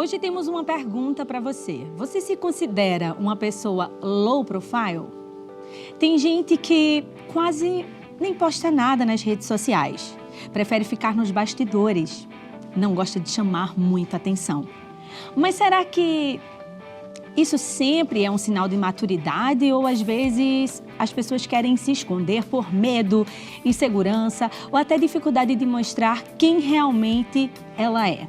Hoje temos uma pergunta para você. Você se considera uma pessoa low profile? Tem gente que quase nem posta nada nas redes sociais. Prefere ficar nos bastidores. Não gosta de chamar muita atenção. Mas será que isso sempre é um sinal de maturidade ou às vezes as pessoas querem se esconder por medo, insegurança ou até dificuldade de mostrar quem realmente ela é?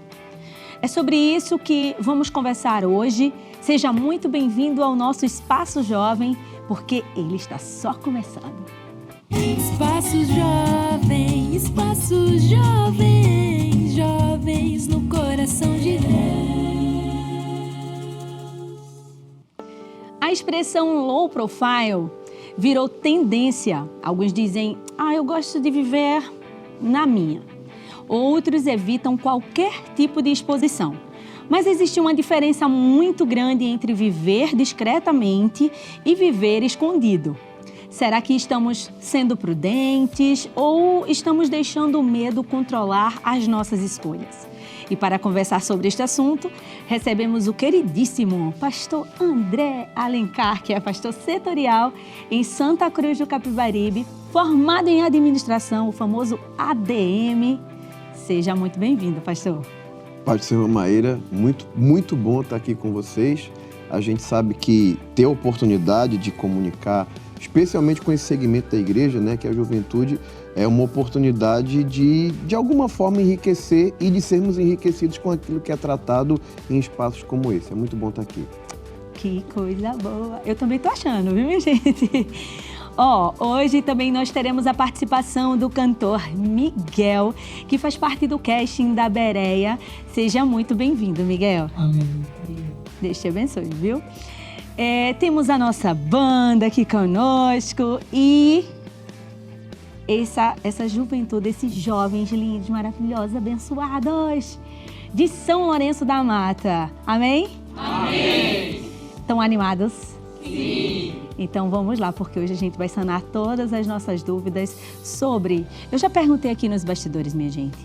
É sobre isso que vamos conversar hoje. Seja muito bem-vindo ao nosso Espaço Jovem, porque ele está só começando. Espaço Jovem, Espaço Jovem, jovens no coração de Deus. A expressão low profile virou tendência. Alguns dizem, eu gosto de viver na minha. Outros evitam qualquer tipo de exposição. Mas existe uma diferença muito grande entre viver discretamente e viver escondido. Será que estamos sendo prudentes ou estamos deixando o medo controlar as nossas escolhas? E para conversar sobre este assunto, recebemos o queridíssimo pastor André Alencar, que é pastor setorial em Santa Cruz do Capibaribe, formado em administração, o famoso ADM. Seja muito bem-vindo, pastor. Paz do Senhor, Maíra, muito bom estar aqui com vocês. A gente sabe que ter a oportunidade de comunicar, especialmente com esse segmento da igreja, né, que é a juventude, é uma oportunidade de alguma forma enriquecer e de sermos enriquecidos com aquilo que é tratado em espaços como esse. É muito bom estar aqui. Que coisa boa! Eu também tô achando, viu, minha gente? Hoje também nós teremos a participação do cantor Miguel, que faz parte do casting da Bereia. Seja muito bem-vindo, Miguel. Amém. Deus te abençoe, viu? Temos a nossa banda aqui conosco e essa juventude, esses jovens lindos, maravilhosos, abençoados de São Lourenço da Mata. Amém? Amém. Estão animados? Sim. Então vamos lá, porque hoje a gente vai sanar todas as nossas dúvidas sobre... Eu já perguntei aqui nos bastidores, minha gente.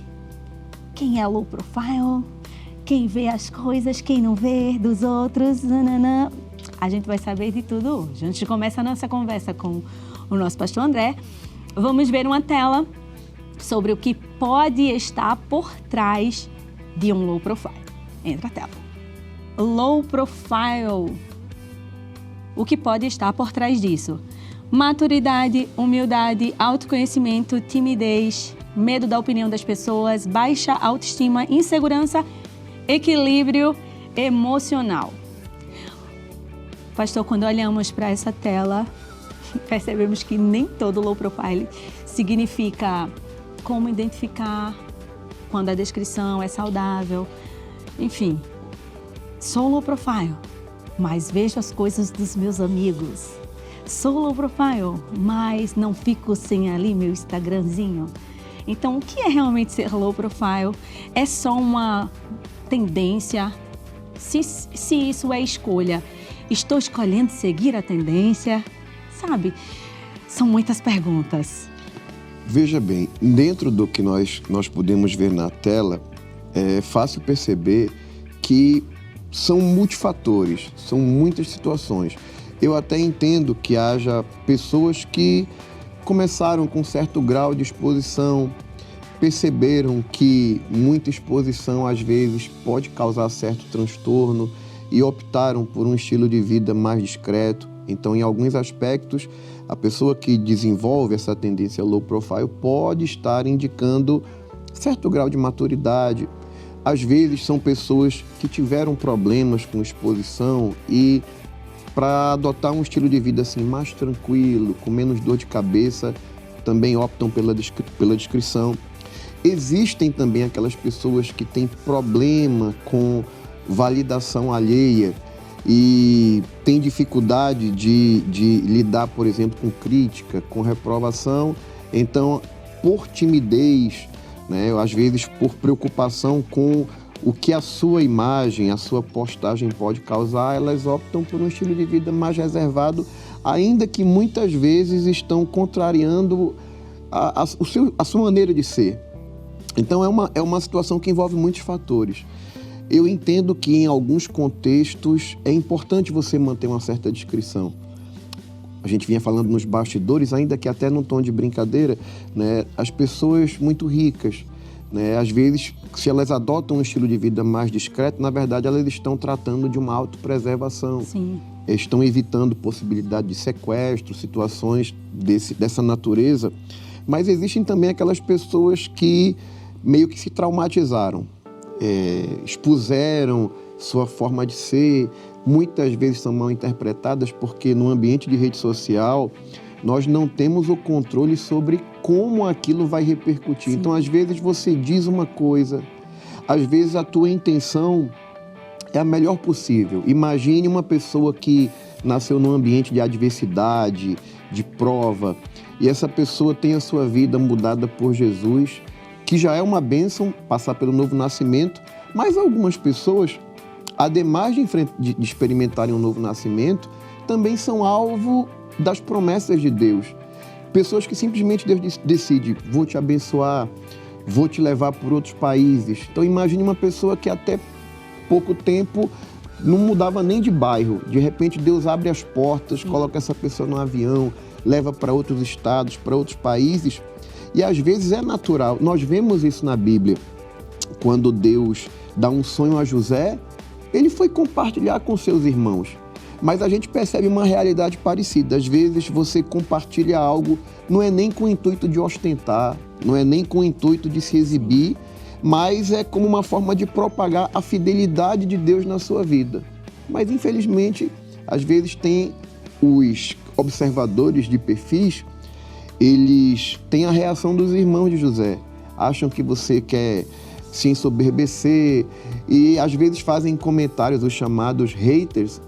Quem é low profile? Quem vê as coisas, quem não vê dos outros? Nananã. A gente vai saber de tudo hoje. Antes de começar a nossa conversa com o nosso pastor André, vamos ver uma tela sobre o que pode estar por trás de um low profile. Entra a tela. Low profile. O que pode estar por trás disso? Maturidade, humildade, autoconhecimento, timidez, medo da opinião das pessoas, baixa autoestima, insegurança, equilíbrio emocional. Pastor, quando olhamos para essa tela, percebemos que nem todo low profile significa como identificar quando a descrição é saudável. Enfim, sou low profile, mas vejo as coisas dos meus amigos. Sou low profile, mas não fico sem ali meu Instagramzinho. Então, o que é realmente ser low profile? É só uma tendência? Se isso é escolha, estou escolhendo seguir a tendência? Sabe, são muitas perguntas. Veja bem, dentro do que nós podemos ver na tela, é fácil perceber que são multifatores, são muitas situações. Eu até entendo que haja pessoas que começaram com certo grau de exposição, perceberam que muita exposição às vezes pode causar certo transtorno e optaram por um estilo de vida mais discreto. Então, em alguns aspectos, a pessoa que desenvolve essa tendência low profile pode estar indicando certo grau de maturidade. Às vezes são pessoas que tiveram problemas com exposição e para adotar um estilo de vida assim mais tranquilo, com menos dor de cabeça, também optam pela descrição. Existem também aquelas pessoas que têm problema com validação alheia e têm dificuldade de lidar, por exemplo, com crítica, com reprovação. Então, por timidez, né, às vezes por preocupação com o que a sua imagem, a sua postagem pode causar, elas optam por um estilo de vida mais reservado, ainda que muitas vezes estão contrariando a sua maneira de ser. Então é uma situação que envolve muitos fatores. Eu entendo que em alguns contextos é importante você manter uma certa discrição. A gente vinha falando nos bastidores, ainda que até num tom de brincadeira, né? As pessoas muito ricas, né? Às vezes, se elas adotam um estilo de vida mais discreto, na verdade elas estão tratando de uma autopreservação. Sim. Estão evitando possibilidade de sequestro, situações dessa natureza. Mas existem também aquelas pessoas que meio que se traumatizaram, expuseram sua forma de ser, muitas vezes são mal interpretadas porque no ambiente de rede social nós não temos o controle sobre como aquilo vai repercutir. Sim. Então, às vezes você diz uma coisa, às vezes a tua intenção é a melhor possível. Imagine uma pessoa que nasceu num ambiente de adversidade, de prova, e essa pessoa tem a sua vida mudada por Jesus, que já é uma bênção passar pelo novo nascimento, mas algumas pessoas, ademais de experimentarem um novo nascimento, também são alvo das promessas de Deus. Pessoas que simplesmente Deus decide, vou te abençoar, vou te levar por outros países. Então imagine uma pessoa que até pouco tempo não mudava nem de bairro. De repente Deus abre as portas, coloca essa pessoa no avião, leva para outros estados, para outros países. E às vezes é natural. Nós vemos isso na Bíblia. Quando Deus dá um sonho a José, ele foi compartilhar com seus irmãos. Mas a gente percebe uma realidade parecida. Às vezes você compartilha algo, não é nem com o intuito de ostentar, não é nem com o intuito de se exibir, mas é como uma forma de propagar a fidelidade de Deus na sua vida. Mas infelizmente, às vezes tem os observadores de perfis, eles têm a reação dos irmãos de José. Acham que você quer se ensoberbecer e às vezes fazem comentários, os chamados haters,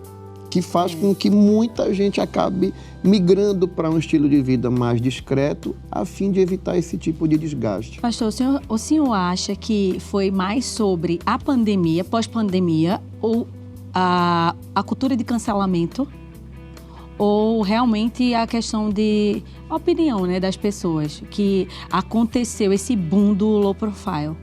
que faz com que muita gente acabe migrando para um estilo de vida mais discreto, a fim de evitar esse tipo de desgaste. Pastor, o senhor acha que foi mais sobre a pandemia, pós-pandemia, ou a cultura de cancelamento, ou realmente a questão de opinião, né, das pessoas, que aconteceu esse boom do low profile?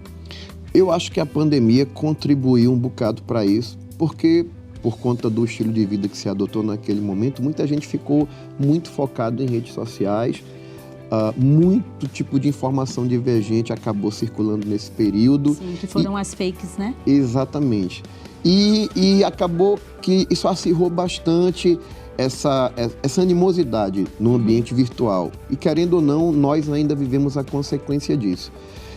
Eu acho que a pandemia contribuiu um bocado para isso, porque por conta do estilo de vida que se adotou naquele momento, muita gente ficou muito focado em redes sociais, muito tipo de informação divergente acabou circulando nesse período. Sim, que foram as fakes, né? Exatamente. E acabou que isso acirrou bastante essa animosidade no ambiente virtual. E querendo ou não, nós ainda vivemos a consequência disso.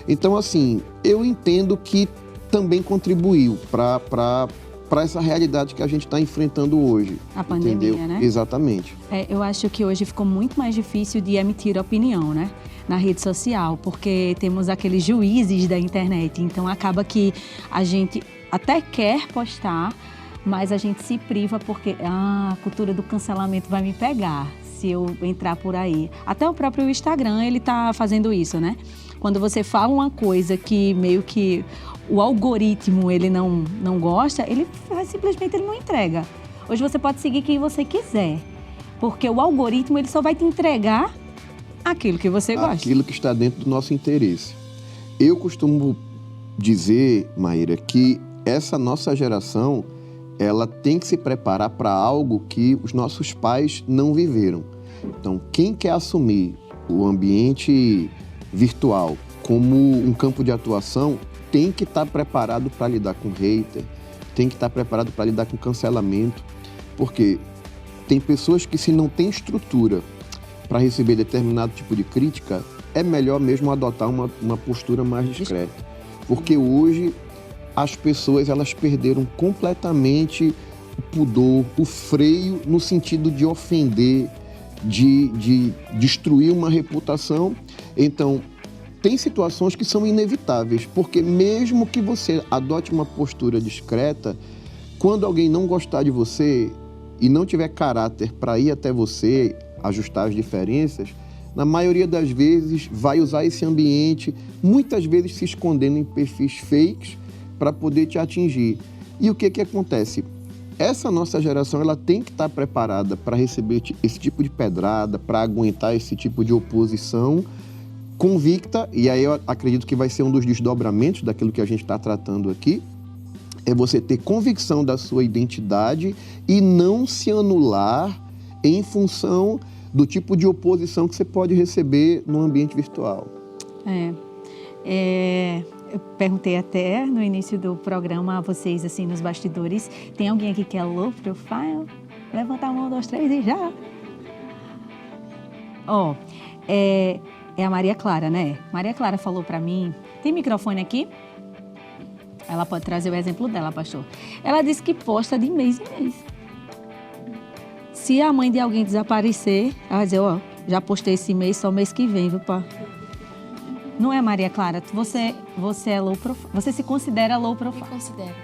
Então, assim, eu entendo que também contribuiu para essa realidade que a gente está enfrentando hoje. A pandemia, entendeu? né? Exatamente. Eu acho que hoje ficou muito mais difícil de emitir opinião, né? Na rede social, porque temos aqueles juízes da internet. Então, acaba que a gente até quer postar, mas a gente se priva porque a cultura do cancelamento vai me pegar se eu entrar por aí. Até o próprio Instagram, ele tá fazendo isso, né? Quando você fala uma coisa que meio que o algoritmo ele não gosta, ele simplesmente ele não entrega. Hoje você pode seguir quem você quiser, porque o algoritmo ele só vai te entregar aquilo que você gosta. Aquilo que está dentro do nosso interesse. Eu costumo dizer, Maíra, que essa nossa geração, ela tem que se preparar para algo que os nossos pais não viveram. Então, quem quer assumir o ambiente virtual como um campo de atuação, tem que estar preparado para lidar com hater, tem que estar preparado para lidar com cancelamento, porque tem pessoas que, se não tem estrutura para receber determinado tipo de crítica, é melhor mesmo adotar uma postura mais discreta. Porque hoje as pessoas elas perderam completamente o pudor, o freio no sentido de ofender, de destruir uma reputação. Então, tem situações que são inevitáveis, porque mesmo que você adote uma postura discreta, quando alguém não gostar de você e não tiver caráter para ir até você, ajustar as diferenças, na maioria das vezes vai usar esse ambiente, muitas vezes se escondendo em perfis fakes para poder te atingir. E o que acontece? Essa nossa geração ela tem que estar preparada para receber esse tipo de pedrada, para aguentar esse tipo de oposição, convicta, e aí eu acredito que vai ser um dos desdobramentos daquilo que a gente está tratando aqui, é você ter convicção da sua identidade e não se anular em função do tipo de oposição que você pode receber no ambiente virtual. Eu perguntei até no início do programa a vocês, assim, nos bastidores, tem alguém aqui que é low profile? Levanta a mão, 1, 2, 3 e já. É a Maria Clara, né? Maria Clara falou pra mim, tem microfone aqui? Ela pode trazer o exemplo dela, pastor. Ela disse que posta de mês em mês. Se a mãe de alguém desaparecer, ela vai dizer, já postei esse mês, só mês que vem, viu, pá? Não é, Maria Clara? Você é low profile? Você se considera low profile? Me considero.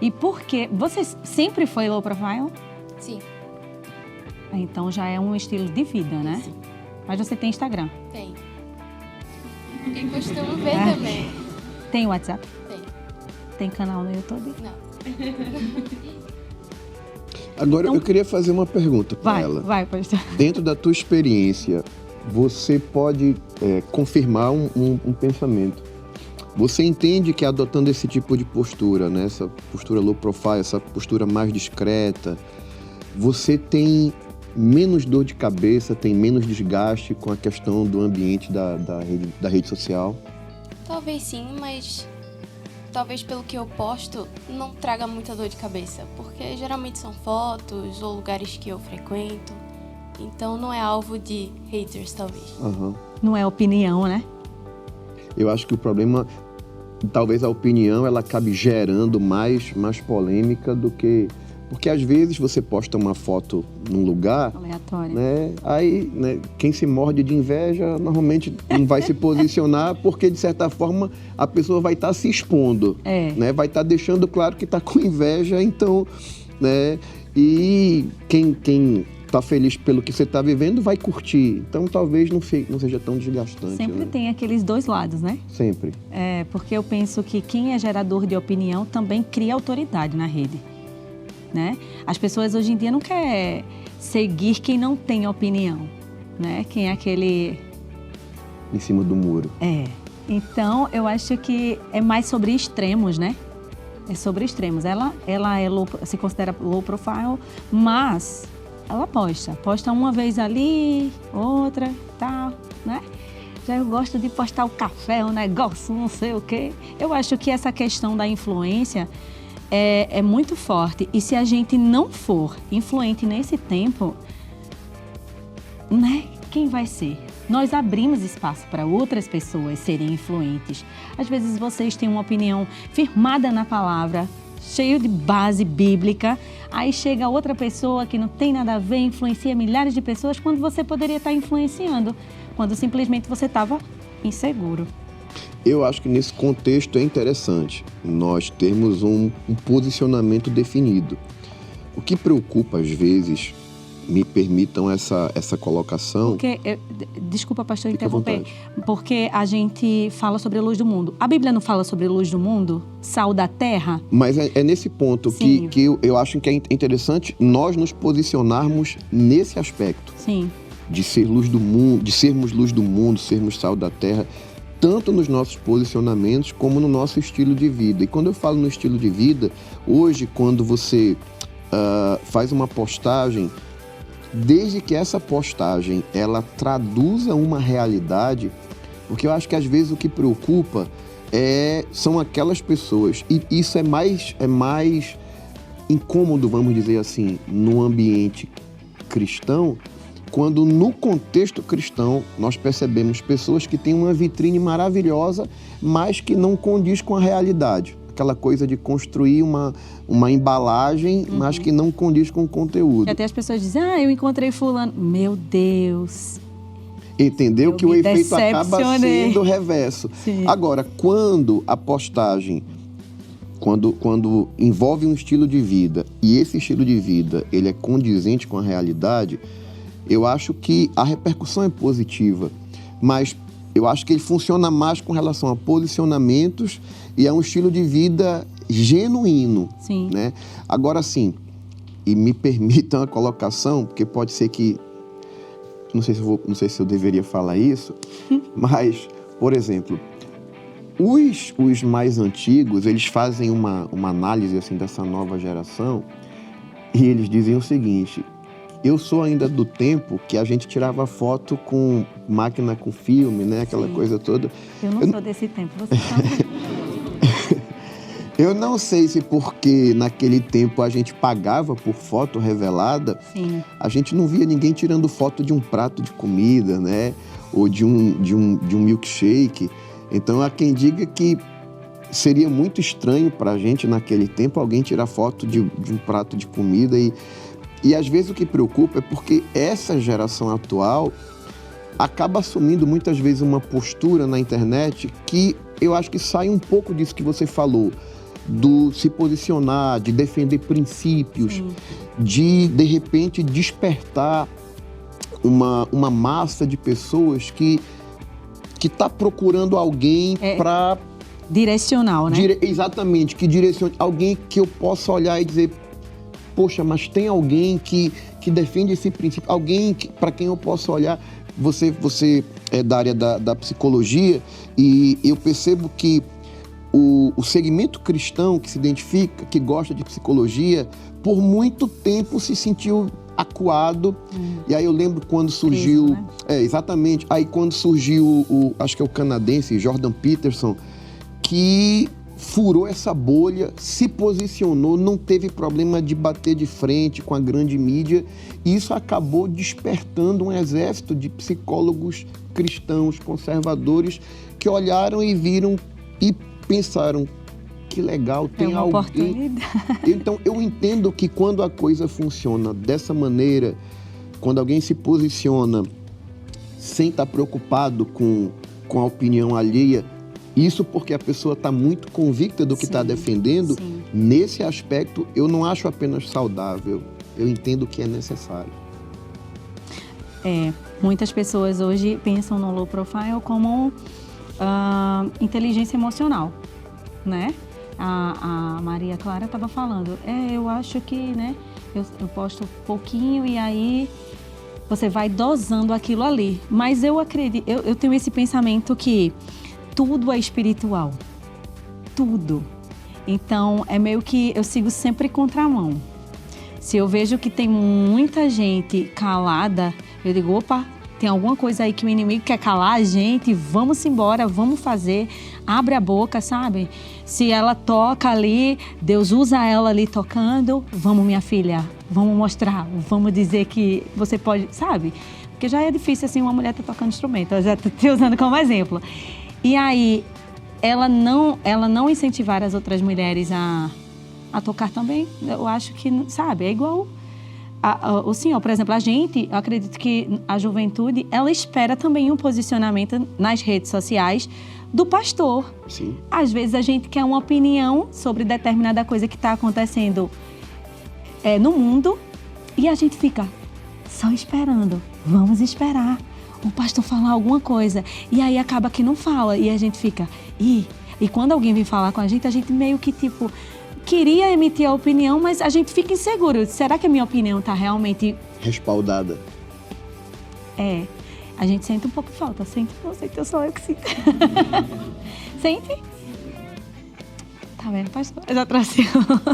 E por quê? Você sempre foi low profile? Sim. Então já é um estilo de vida, né? Sim. Mas você tem Instagram? Tem. E costumo ver também. Tem WhatsApp? Tem. Tem canal no YouTube? Não. Agora, Então- eu queria fazer uma pergunta para ela. Vai, pastor. Dentro da tua experiência, você pode confirmar um pensamento. Você entende que adotando esse tipo de postura, né, essa postura low profile, essa postura mais discreta, você tem menos dor de cabeça, tem menos desgaste com a questão do ambiente da rede social? Talvez sim, mas talvez pelo que eu posto não traga muita dor de cabeça, porque geralmente são fotos ou lugares que eu frequento, então não é alvo de haters, talvez. Aham. Não é opinião, né? Eu acho que o problema, talvez a opinião, ela acabe gerando mais polêmica do que... Porque às vezes você posta uma foto num lugar, Aleatório. né? Aí, né, quem se morde de inveja normalmente não vai se posicionar porque, de certa forma, a pessoa vai estar se expondo, né? Vai estar deixando claro que está com inveja, então, né? E quem está feliz pelo que você está vivendo vai curtir. Então, talvez não seja tão desgastante. Sempre né? tem aqueles dois lados, né? Sempre. Porque eu penso que quem é gerador de opinião também cria autoridade na rede, né? As pessoas hoje em dia não querem seguir quem não tem opinião, né? Quem é aquele... Em cima do muro. Então, eu acho que é mais sobre extremos, né? É sobre extremos. Ela se considera low profile, mas ela posta uma vez ali, outra, tal, né? Já eu gosto de postar o café, o negócio, não sei o quê. Eu acho que essa questão da influência é muito forte. E se a gente não for influente nesse tempo, né? Quem vai ser? Nós abrimos espaço para outras pessoas serem influentes. Às vezes vocês têm uma opinião firmada na palavra, cheio de base bíblica, aí chega outra pessoa que não tem nada a ver, influencia milhares de pessoas, quando você poderia estar influenciando, quando simplesmente você estava inseguro. Eu acho que nesse contexto é interessante nós termos um posicionamento definido. O que preocupa às vezes, me permitam essa colocação... Porque, desculpa, pastor, Fica à interromper, vontade. porque a gente fala sobre a luz do mundo. A Bíblia não fala sobre a luz do mundo? Sal da terra? Mas é nesse ponto Sim. que eu acho que é interessante nós nos posicionarmos nesse aspecto. Sim. De ser luz do mundo, de sermos luz do mundo, sermos sal da terra, tanto nos nossos posicionamentos como no nosso estilo de vida. E quando eu falo no estilo de vida, hoje, quando você faz uma postagem, desde que essa postagem ela traduza uma realidade, porque eu acho que às vezes o que preocupa são aquelas pessoas, e isso é mais incômodo, vamos dizer assim, no ambiente cristão, quando no contexto cristão nós percebemos pessoas que têm uma vitrine maravilhosa, mas que não condiz com a realidade. Aquela coisa de construir uma embalagem, mas que não condiz com o conteúdo. E até as pessoas dizem, eu encontrei fulano. Meu Deus. Entendeu? Eu Que o me efeito acaba decepcionei. sendo reverso. Sim. Agora, quando a postagem, quando envolve um estilo de vida, e esse estilo de vida ele é condizente com a realidade, eu acho que a repercussão é positiva, mas eu acho que ele funciona mais com relação a posicionamentos e é um estilo de vida genuíno. Sim. Né? Agora sim, e me permitam a colocação, porque pode ser que, não sei se eu deveria falar isso, mas, por exemplo, Os mais antigos, eles fazem uma análise assim, dessa nova geração e eles dizem o seguinte: eu sou ainda do tempo que a gente tirava foto com máquina com filme, né? Aquela coisa toda. Eu não sou desse tempo, você sabe. Eu não sei se porque naquele tempo a gente pagava por foto revelada, Sim. a gente não via ninguém tirando foto de um prato de comida, né? Ou de um milkshake. Então há quem diga que seria muito estranho para a gente naquele tempo alguém tirar foto de um prato de comida e às vezes o que preocupa é porque essa geração atual acaba assumindo muitas vezes uma postura na internet que eu acho que sai um pouco disso que você falou, do se posicionar, de defender princípios, Sim. de repente despertar uma massa de pessoas que está procurando alguém para... Direcional, né? Exatamente, que direcione alguém que eu possa olhar e dizer, poxa, mas tem alguém que defende esse princípio, alguém para quem eu possa olhar. Você é da área da psicologia e eu percebo que o segmento cristão que se identifica, que gosta de psicologia, por muito tempo se sentiu acuado. E aí eu lembro quando surgiu... Preso, né? Exatamente. Aí quando surgiu acho que é o canadense, Jordan Peterson, que furou essa bolha, se posicionou, não teve problema de bater de frente com a grande mídia, e isso acabou despertando um exército de psicólogos cristãos, conservadores, que olharam e viram e pensaram, que legal, tem uma alguém... oportunidade. Então, eu entendo que quando a coisa funciona dessa maneira, quando alguém se posiciona sem estar preocupado com a opinião alheia, isso porque a pessoa está muito convicta do que está defendendo, sim. Nesse aspecto, eu não acho apenas saudável, eu entendo que é necessário. Muitas pessoas hoje pensam no low profile como inteligência emocional, né? A Maria Clara estava falando, eu acho que, né, eu posto pouquinho e aí você vai dosando aquilo ali. Mas eu acredito, eu tenho esse pensamento que tudo é espiritual, tudo. Então, é meio que eu sigo sempre contramão. Se eu vejo que tem muita gente calada, eu digo, opa, tem alguma coisa aí que o inimigo quer calar a gente, vamos embora, vamos fazer, abre a boca, sabe? Se ela toca ali, Deus usa ela ali tocando, vamos, minha filha, vamos mostrar, vamos dizer que você pode, sabe? Porque já é difícil assim uma mulher tá tocando instrumento, eu já estou usando como exemplo. E aí, ela não incentivar as outras mulheres a tocar também, eu acho que, sabe, é igual... O senhor, por exemplo, eu acredito que a juventude, ela espera também um posicionamento nas redes sociais do pastor. Sim. Às vezes a gente quer uma opinião sobre determinada coisa que está acontecendo no mundo e a gente fica só esperando, vamos esperar o pastor falar alguma coisa. E aí acaba que não fala e a gente fica... E quando alguém vem falar com a gente meio que tipo... queria emitir a opinião, mas a gente fica inseguro. Será que a minha opinião está realmente... respaldada? A gente sente um pouco de falta. Sente? Não sei, eu sou eu que sinto. Sente? Tá vendo, pastor? Eu já trouxe.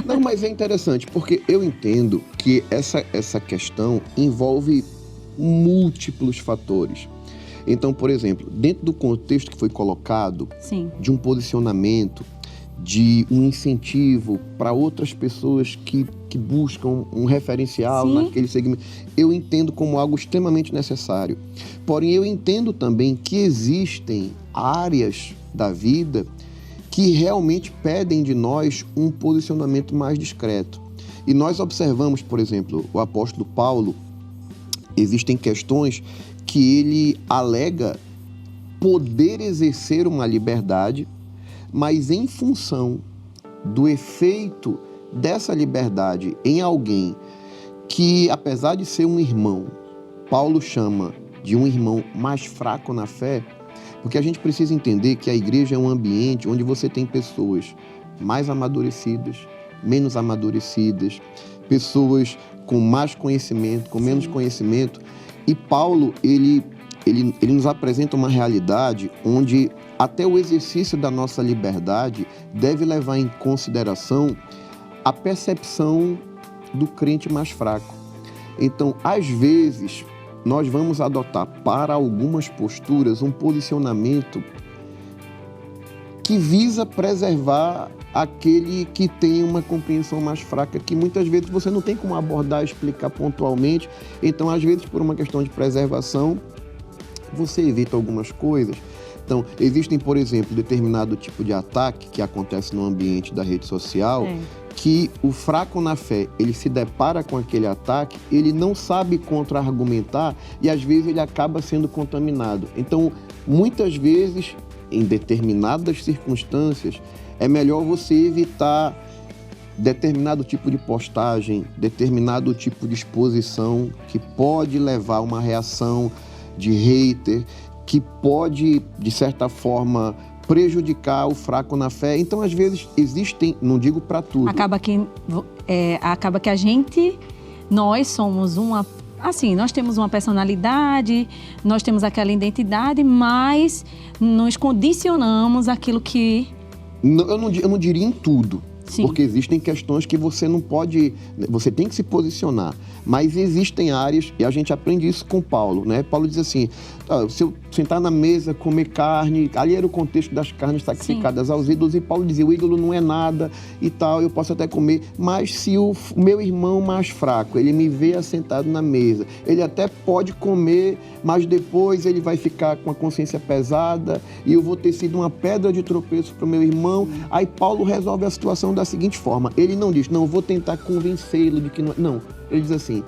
Não, mas é interessante, porque eu entendo que essa questão envolve múltiplos fatores. Então, por exemplo, dentro do contexto que foi colocado, Sim. de um posicionamento, de um incentivo para outras pessoas que buscam um referencial Sim. naquele segmento, eu entendo como algo extremamente necessário. Porém, eu entendo também que existem áreas da vida que realmente pedem de nós um posicionamento mais discreto. E nós observamos, por exemplo, o apóstolo Paulo, existem questões que ele alega poder exercer uma liberdade, mas em função do efeito dessa liberdade em alguém que, apesar de ser um irmão, Paulo chama de um irmão mais fraco na fé, porque a gente precisa entender que a igreja é um ambiente onde você tem pessoas mais amadurecidas, menos amadurecidas, pessoas com mais conhecimento, com menos conhecimento. E Paulo, ele nos apresenta uma realidade onde até o exercício da nossa liberdade deve levar em consideração a percepção do crente mais fraco. Então, às vezes, nós vamos adotar para algumas posturas um posicionamento que visa preservar aquele que tem uma compreensão mais fraca, que muitas vezes você não tem como abordar, explicar pontualmente. Então, às vezes, por uma questão de preservação, você evita algumas coisas. Então, existem, por exemplo, determinado tipo de ataque que acontece no ambiente da rede social, que o fraco na fé, ele se depara com aquele ataque, ele não sabe contra-argumentar e, às vezes, ele acaba sendo contaminado. Então, muitas vezes, em determinadas circunstâncias, é melhor você evitar determinado tipo de postagem, determinado tipo de exposição que pode levar a uma reação de hater, que pode, de certa forma, prejudicar o fraco na fé. Então, às vezes, existem, não digo para tudo. Acaba que a gente, nós somos uma... Assim, nós temos uma personalidade, nós temos aquela identidade, mas nos condicionamos àquilo que... Eu não diria em tudo. Sim. Porque existem questões que você não pode... Você tem que se posicionar. Mas existem áreas, e a gente aprende isso com Paulo, né? Paulo diz assim, se eu sentar na mesa, comer carne... Ali era o contexto das carnes sacrificadas Sim. aos ídolos. E Paulo dizia, o ídolo não é nada e tal, eu posso até comer. Mas se o meu irmão mais fraco, ele me vê assentado na mesa, ele até pode comer, mas depois ele vai ficar com a consciência pesada e eu vou ter sido uma pedra de tropeço para o meu irmão. Aí Paulo resolve a situação da seguinte forma, ele não diz, não, vou tentar convencê-lo de que não... Não, ele diz assim,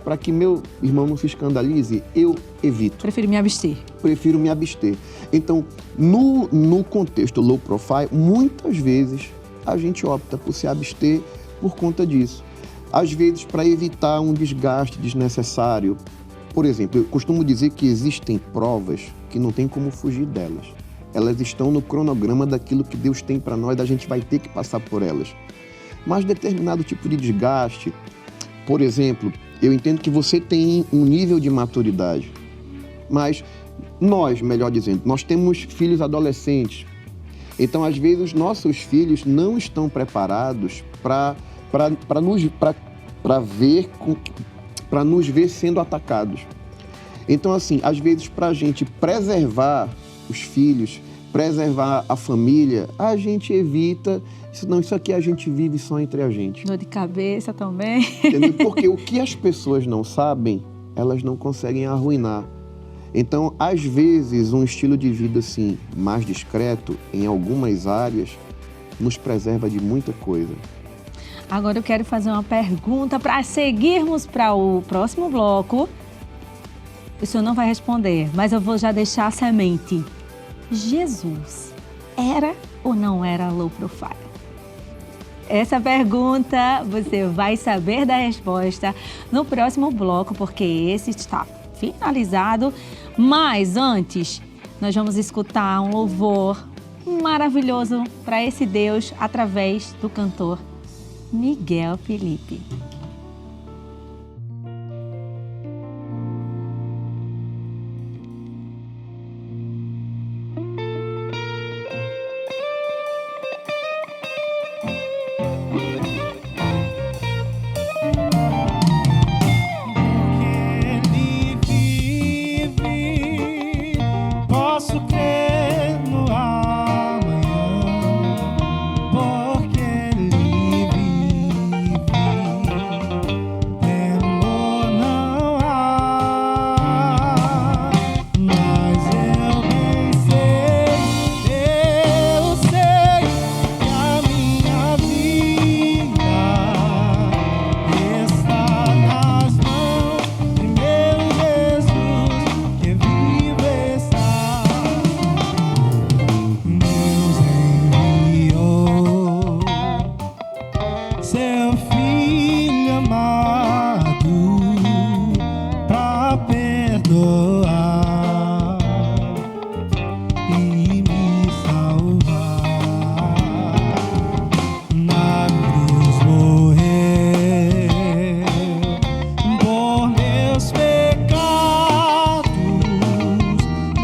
para que meu irmão não se escandalize, eu evito. Prefiro me abster. Então, no contexto low profile, muitas vezes a gente opta por se abster por conta disso. Às vezes, para evitar um desgaste desnecessário. Por exemplo, eu costumo dizer que existem provas que não tem como fugir delas. Elas estão no cronograma daquilo que Deus tem para nós, a gente vai ter que passar por elas. Mas determinado tipo de desgaste, por exemplo, eu entendo que você tem um nível de maturidade, mas nós, melhor dizendo, nós temos filhos adolescentes. Então, às vezes, os nossos filhos não estão preparados para nos ver sendo atacados. Então, assim, às vezes, para a gente preservar os filhos, preservar a família, a gente evita... Isso aqui a gente vive só entre a gente. Dor de cabeça também. Entendeu? Porque o que as pessoas não sabem, elas não conseguem arruinar. Então, às vezes, um estilo de vida assim, mais discreto, em algumas áreas, nos preserva de muita coisa. Agora eu quero fazer uma pergunta para seguirmos para o próximo bloco. O senhor não vai responder, mas eu vou já deixar a semente. Jesus era ou não era low profile? Essa pergunta você vai saber da resposta no próximo bloco, porque esse está finalizado. Mas antes, nós vamos escutar um louvor maravilhoso para esse Deus através do cantor Miguel Felipe.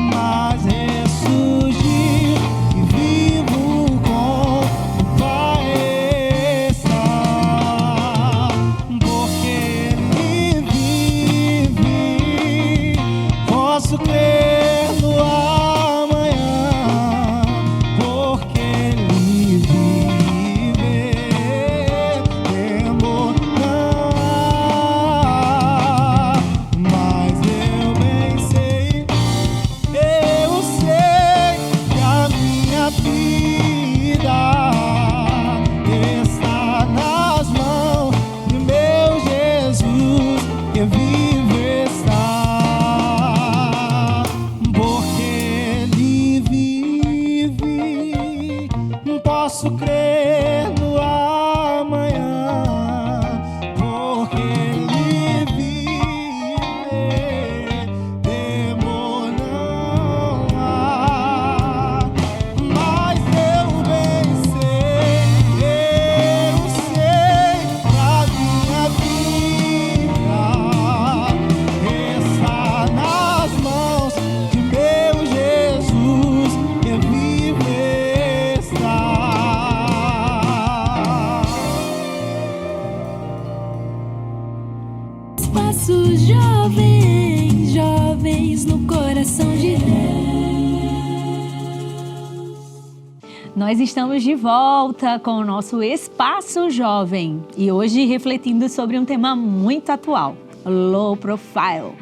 Mas ressurgiu. Espaços Jovens, jovens no coração de Deus. Nós estamos de volta com o nosso Espaço Jovem e hoje refletindo sobre um tema muito atual, low profile.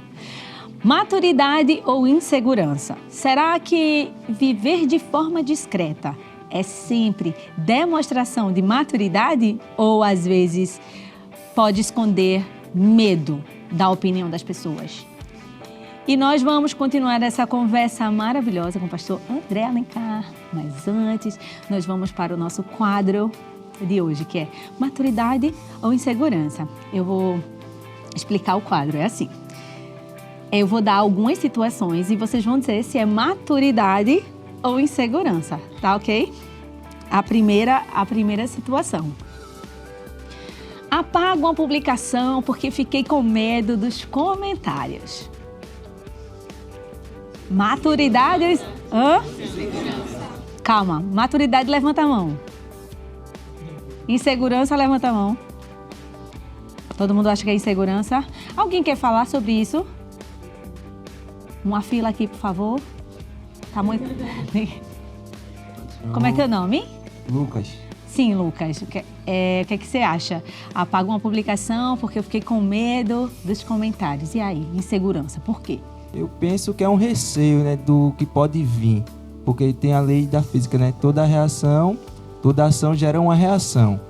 Maturidade ou insegurança? Será que viver de forma discreta é sempre demonstração de maturidade ou às vezes pode esconder medo da opinião das pessoas? E nós vamos continuar essa conversa maravilhosa com o pastor André Alencar. Mas antes, nós vamos para o nosso quadro de hoje, que é maturidade ou insegurança. Eu vou explicar o quadro, é assim. Eu vou dar algumas situações e vocês vão dizer se é maturidade ou insegurança, tá ok? A primeira situação. Apago uma publicação porque fiquei com medo dos comentários. Maturidade... Hã? Calma. Maturidade, levanta a mão. Insegurança, levanta a mão. Todo mundo acha que é insegurança? Alguém quer falar sobre isso? Uma fila aqui, por favor. Tá muito... Como é teu nome? Lucas. Sim, Lucas. O que é que você acha? Apago uma publicação porque eu fiquei com medo dos comentários. E aí, insegurança, por quê? Eu penso que é um receio, né, do que pode vir. Porque tem a lei da física, né? Toda ação gera uma reação.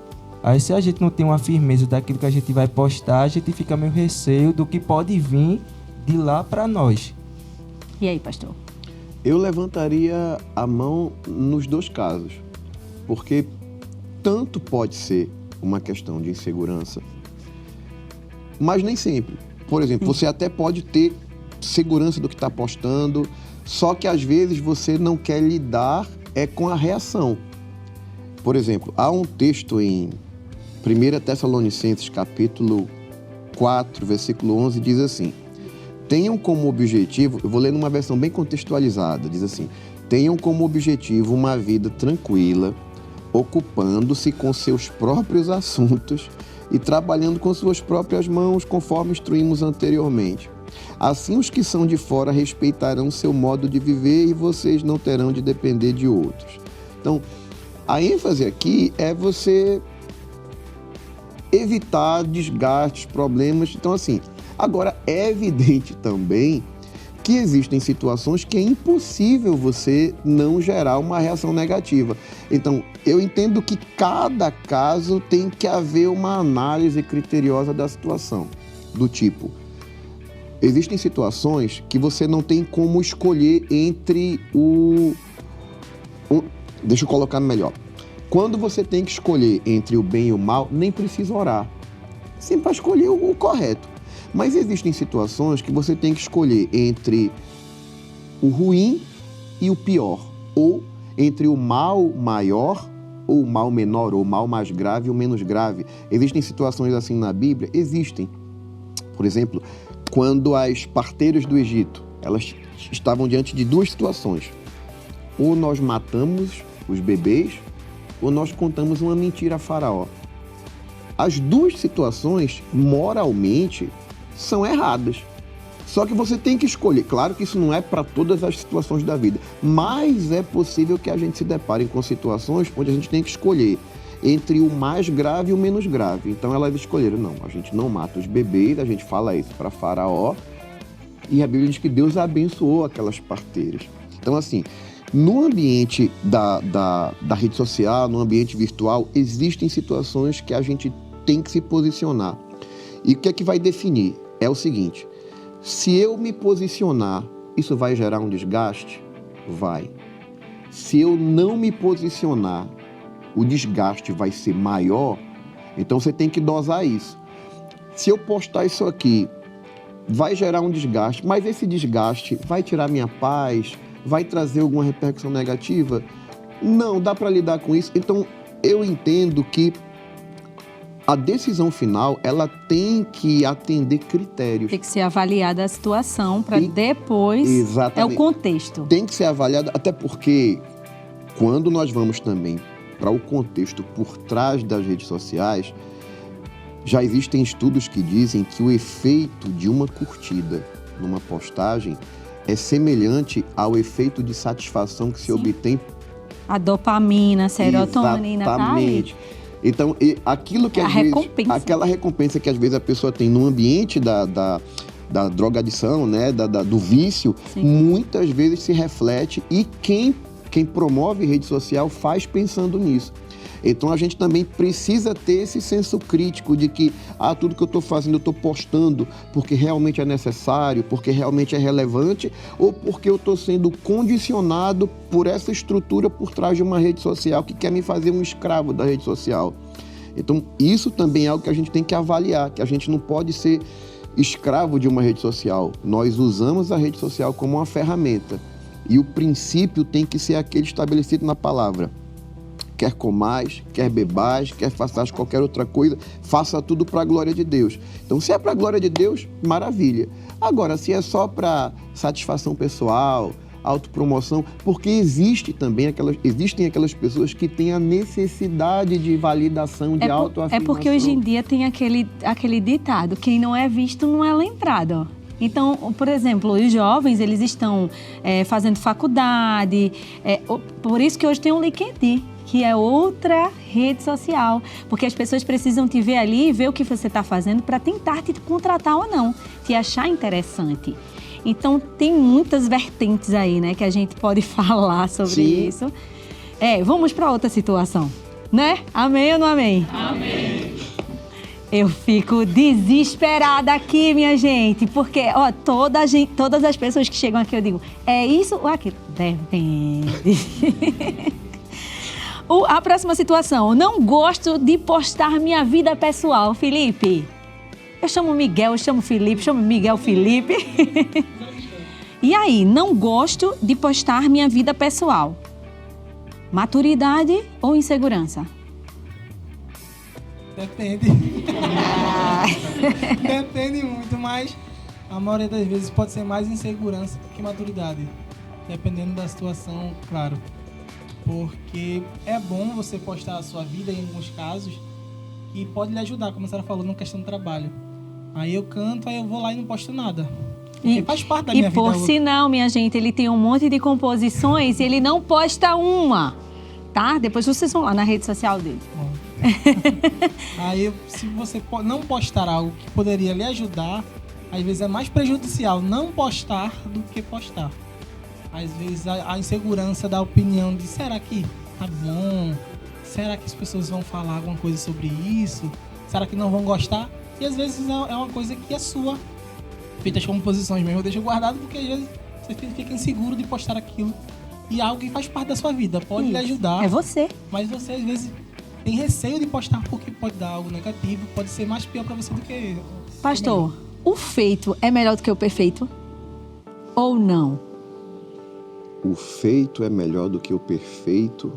Aí se a gente não tem uma firmeza daquilo que a gente vai postar, a gente fica meio receio do que pode vir de lá para nós. E aí, pastor? Eu levantaria a mão nos dois casos, porque tanto pode ser uma questão de insegurança, mas nem sempre. Por exemplo, você até pode ter segurança do que está postando, só que às vezes você não quer lidar com a reação. Por exemplo, há um texto em 1 Tessalonicenses, capítulo 4, versículo 11, diz assim: tenham como objetivo, eu vou ler numa versão bem contextualizada, diz assim: tenham como objetivo uma vida tranquila, ocupando-se com seus próprios assuntos e trabalhando com suas próprias mãos, conforme instruímos anteriormente. Assim, os que são de fora respeitarão seu modo de viver e vocês não terão de depender de outros. Então, a ênfase aqui é você evitar desgastes, problemas. Então, assim, agora é evidente também que existem situações que é impossível você não gerar uma reação negativa. Então, eu entendo que cada caso tem que haver uma análise criteriosa da situação, do tipo, existem situações que você não tem como escolher entre deixa eu colocar melhor. Quando você tem que escolher entre o bem e o mal, nem precisa orar. Sempre vai escolher o correto. Mas existem situações que você tem que escolher entre o ruim e o pior, ou entre o mal maior ou o mal menor, ou o mal mais grave ou menos grave. Existem situações assim na Bíblia? Existem. Por exemplo, quando as parteiras do Egito, elas estavam diante de duas situações. Ou nós matamos os bebês, ou nós contamos uma mentira a Faraó. As duas situações, moralmente, são erradas. Só que você tem que escolher. Claro que isso não é para todas as situações da vida, mas é possível que a gente se depare com situações onde a gente tem que escolher entre o mais grave e o menos grave. Então elas escolheram, não, a gente não mata os bebês, a gente fala isso para Faraó, e a Bíblia diz que Deus abençoou aquelas parteiras. Então, assim, no ambiente da rede social, no ambiente virtual, existem situações que a gente tem que se posicionar. E o que é que vai definir? É o seguinte: se eu me posicionar, isso vai gerar um desgaste? Vai. Se eu não me posicionar, o desgaste vai ser maior, então você tem que dosar isso. Se eu postar isso aqui, vai gerar um desgaste, mas esse desgaste vai tirar minha paz, vai trazer alguma repercussão negativa? Não, dá para lidar com isso. Então, eu entendo que a decisão final, ela tem que atender critérios. Tem que ser avaliada a situação para depois... Exatamente. É o contexto. Tem que ser avaliada, até porque quando nós vamos também para o contexto por trás das redes sociais, Já existem estudos que dizem que o efeito de uma curtida numa postagem é semelhante ao efeito de satisfação que se obtém. A dopamina, a serotonina, Exatamente. tá aí. Então, aquilo que aquela recompensa que às vezes a pessoa tem no ambiente da drogadição, né, do vício, Sim. muitas vezes se reflete e quem promove rede social faz pensando nisso. Então a gente também precisa ter esse senso crítico de que tudo que eu estou fazendo eu estou postando porque realmente é necessário, porque realmente é relevante ou porque eu estou sendo condicionado por essa estrutura por trás de uma rede social que quer me fazer um escravo da rede social. Então isso também é algo que a gente tem que avaliar, que a gente não pode ser escravo de uma rede social. Nós usamos a rede social como uma ferramenta e o princípio tem que ser aquele estabelecido na palavra. Quer comais, quer bebais, quer faças qualquer outra coisa, faça tudo para a glória de Deus. Então, se é para a glória de Deus, maravilha. Agora, se é só para satisfação pessoal, autopromoção, porque existem aquelas pessoas que têm a necessidade de validação, de autoafirmação. É porque hoje em dia tem aquele ditado, quem não é visto não é lembrado. Então, por exemplo, os jovens, eles estão fazendo faculdade, por isso que hoje tem o LinkedIn, que é outra rede social, porque as pessoas precisam te ver ali e ver o que você está fazendo para tentar te contratar ou não, te achar interessante. Então, tem muitas vertentes aí, né, que a gente pode falar sobre Sim. isso. Vamos para outra situação, né? Amém ou não amém? Amém. Eu fico desesperada aqui, minha gente, porque, todas as pessoas que chegam aqui, eu digo, é isso ou aquilo? Depende. A próxima situação, não gosto de postar minha vida pessoal. Felipe, eu chamo Miguel, eu chamo Felipe, chamo Miguel Felipe. E aí, não gosto de postar minha vida pessoal. Maturidade ou insegurança? Depende. Depende muito, mas a maioria das vezes pode ser mais insegurança do que maturidade. Dependendo da situação, claro. Porque é bom você postar a sua vida em alguns casos que pode lhe ajudar, como a senhora falou, na questão do trabalho. Aí eu canto, aí eu vou lá e não posto nada. Porque faz parte da minha vida. E por sinal, minha gente, ele tem um monte de composições e ele não posta uma, tá? Depois vocês vão lá na rede social dele. Aí, se você não postar algo que poderia lhe ajudar, às vezes é mais prejudicial não postar do que postar. Às vezes a insegurança da opinião de será que tá bom? Será que as pessoas vão falar alguma coisa sobre isso? Será que não vão gostar? E às vezes é uma coisa que é sua, feitas como posições mesmo, eu deixo guardado porque às vezes você fica inseguro de postar aquilo. E algo que faz parte da sua vida, pode lhe ajudar. É você. Mas você às vezes tem receio de postar porque pode dar algo negativo, pode ser mais pior pra você do que... Pastor, o feito é melhor do que o perfeito? Ou não? O feito é melhor do que o perfeito?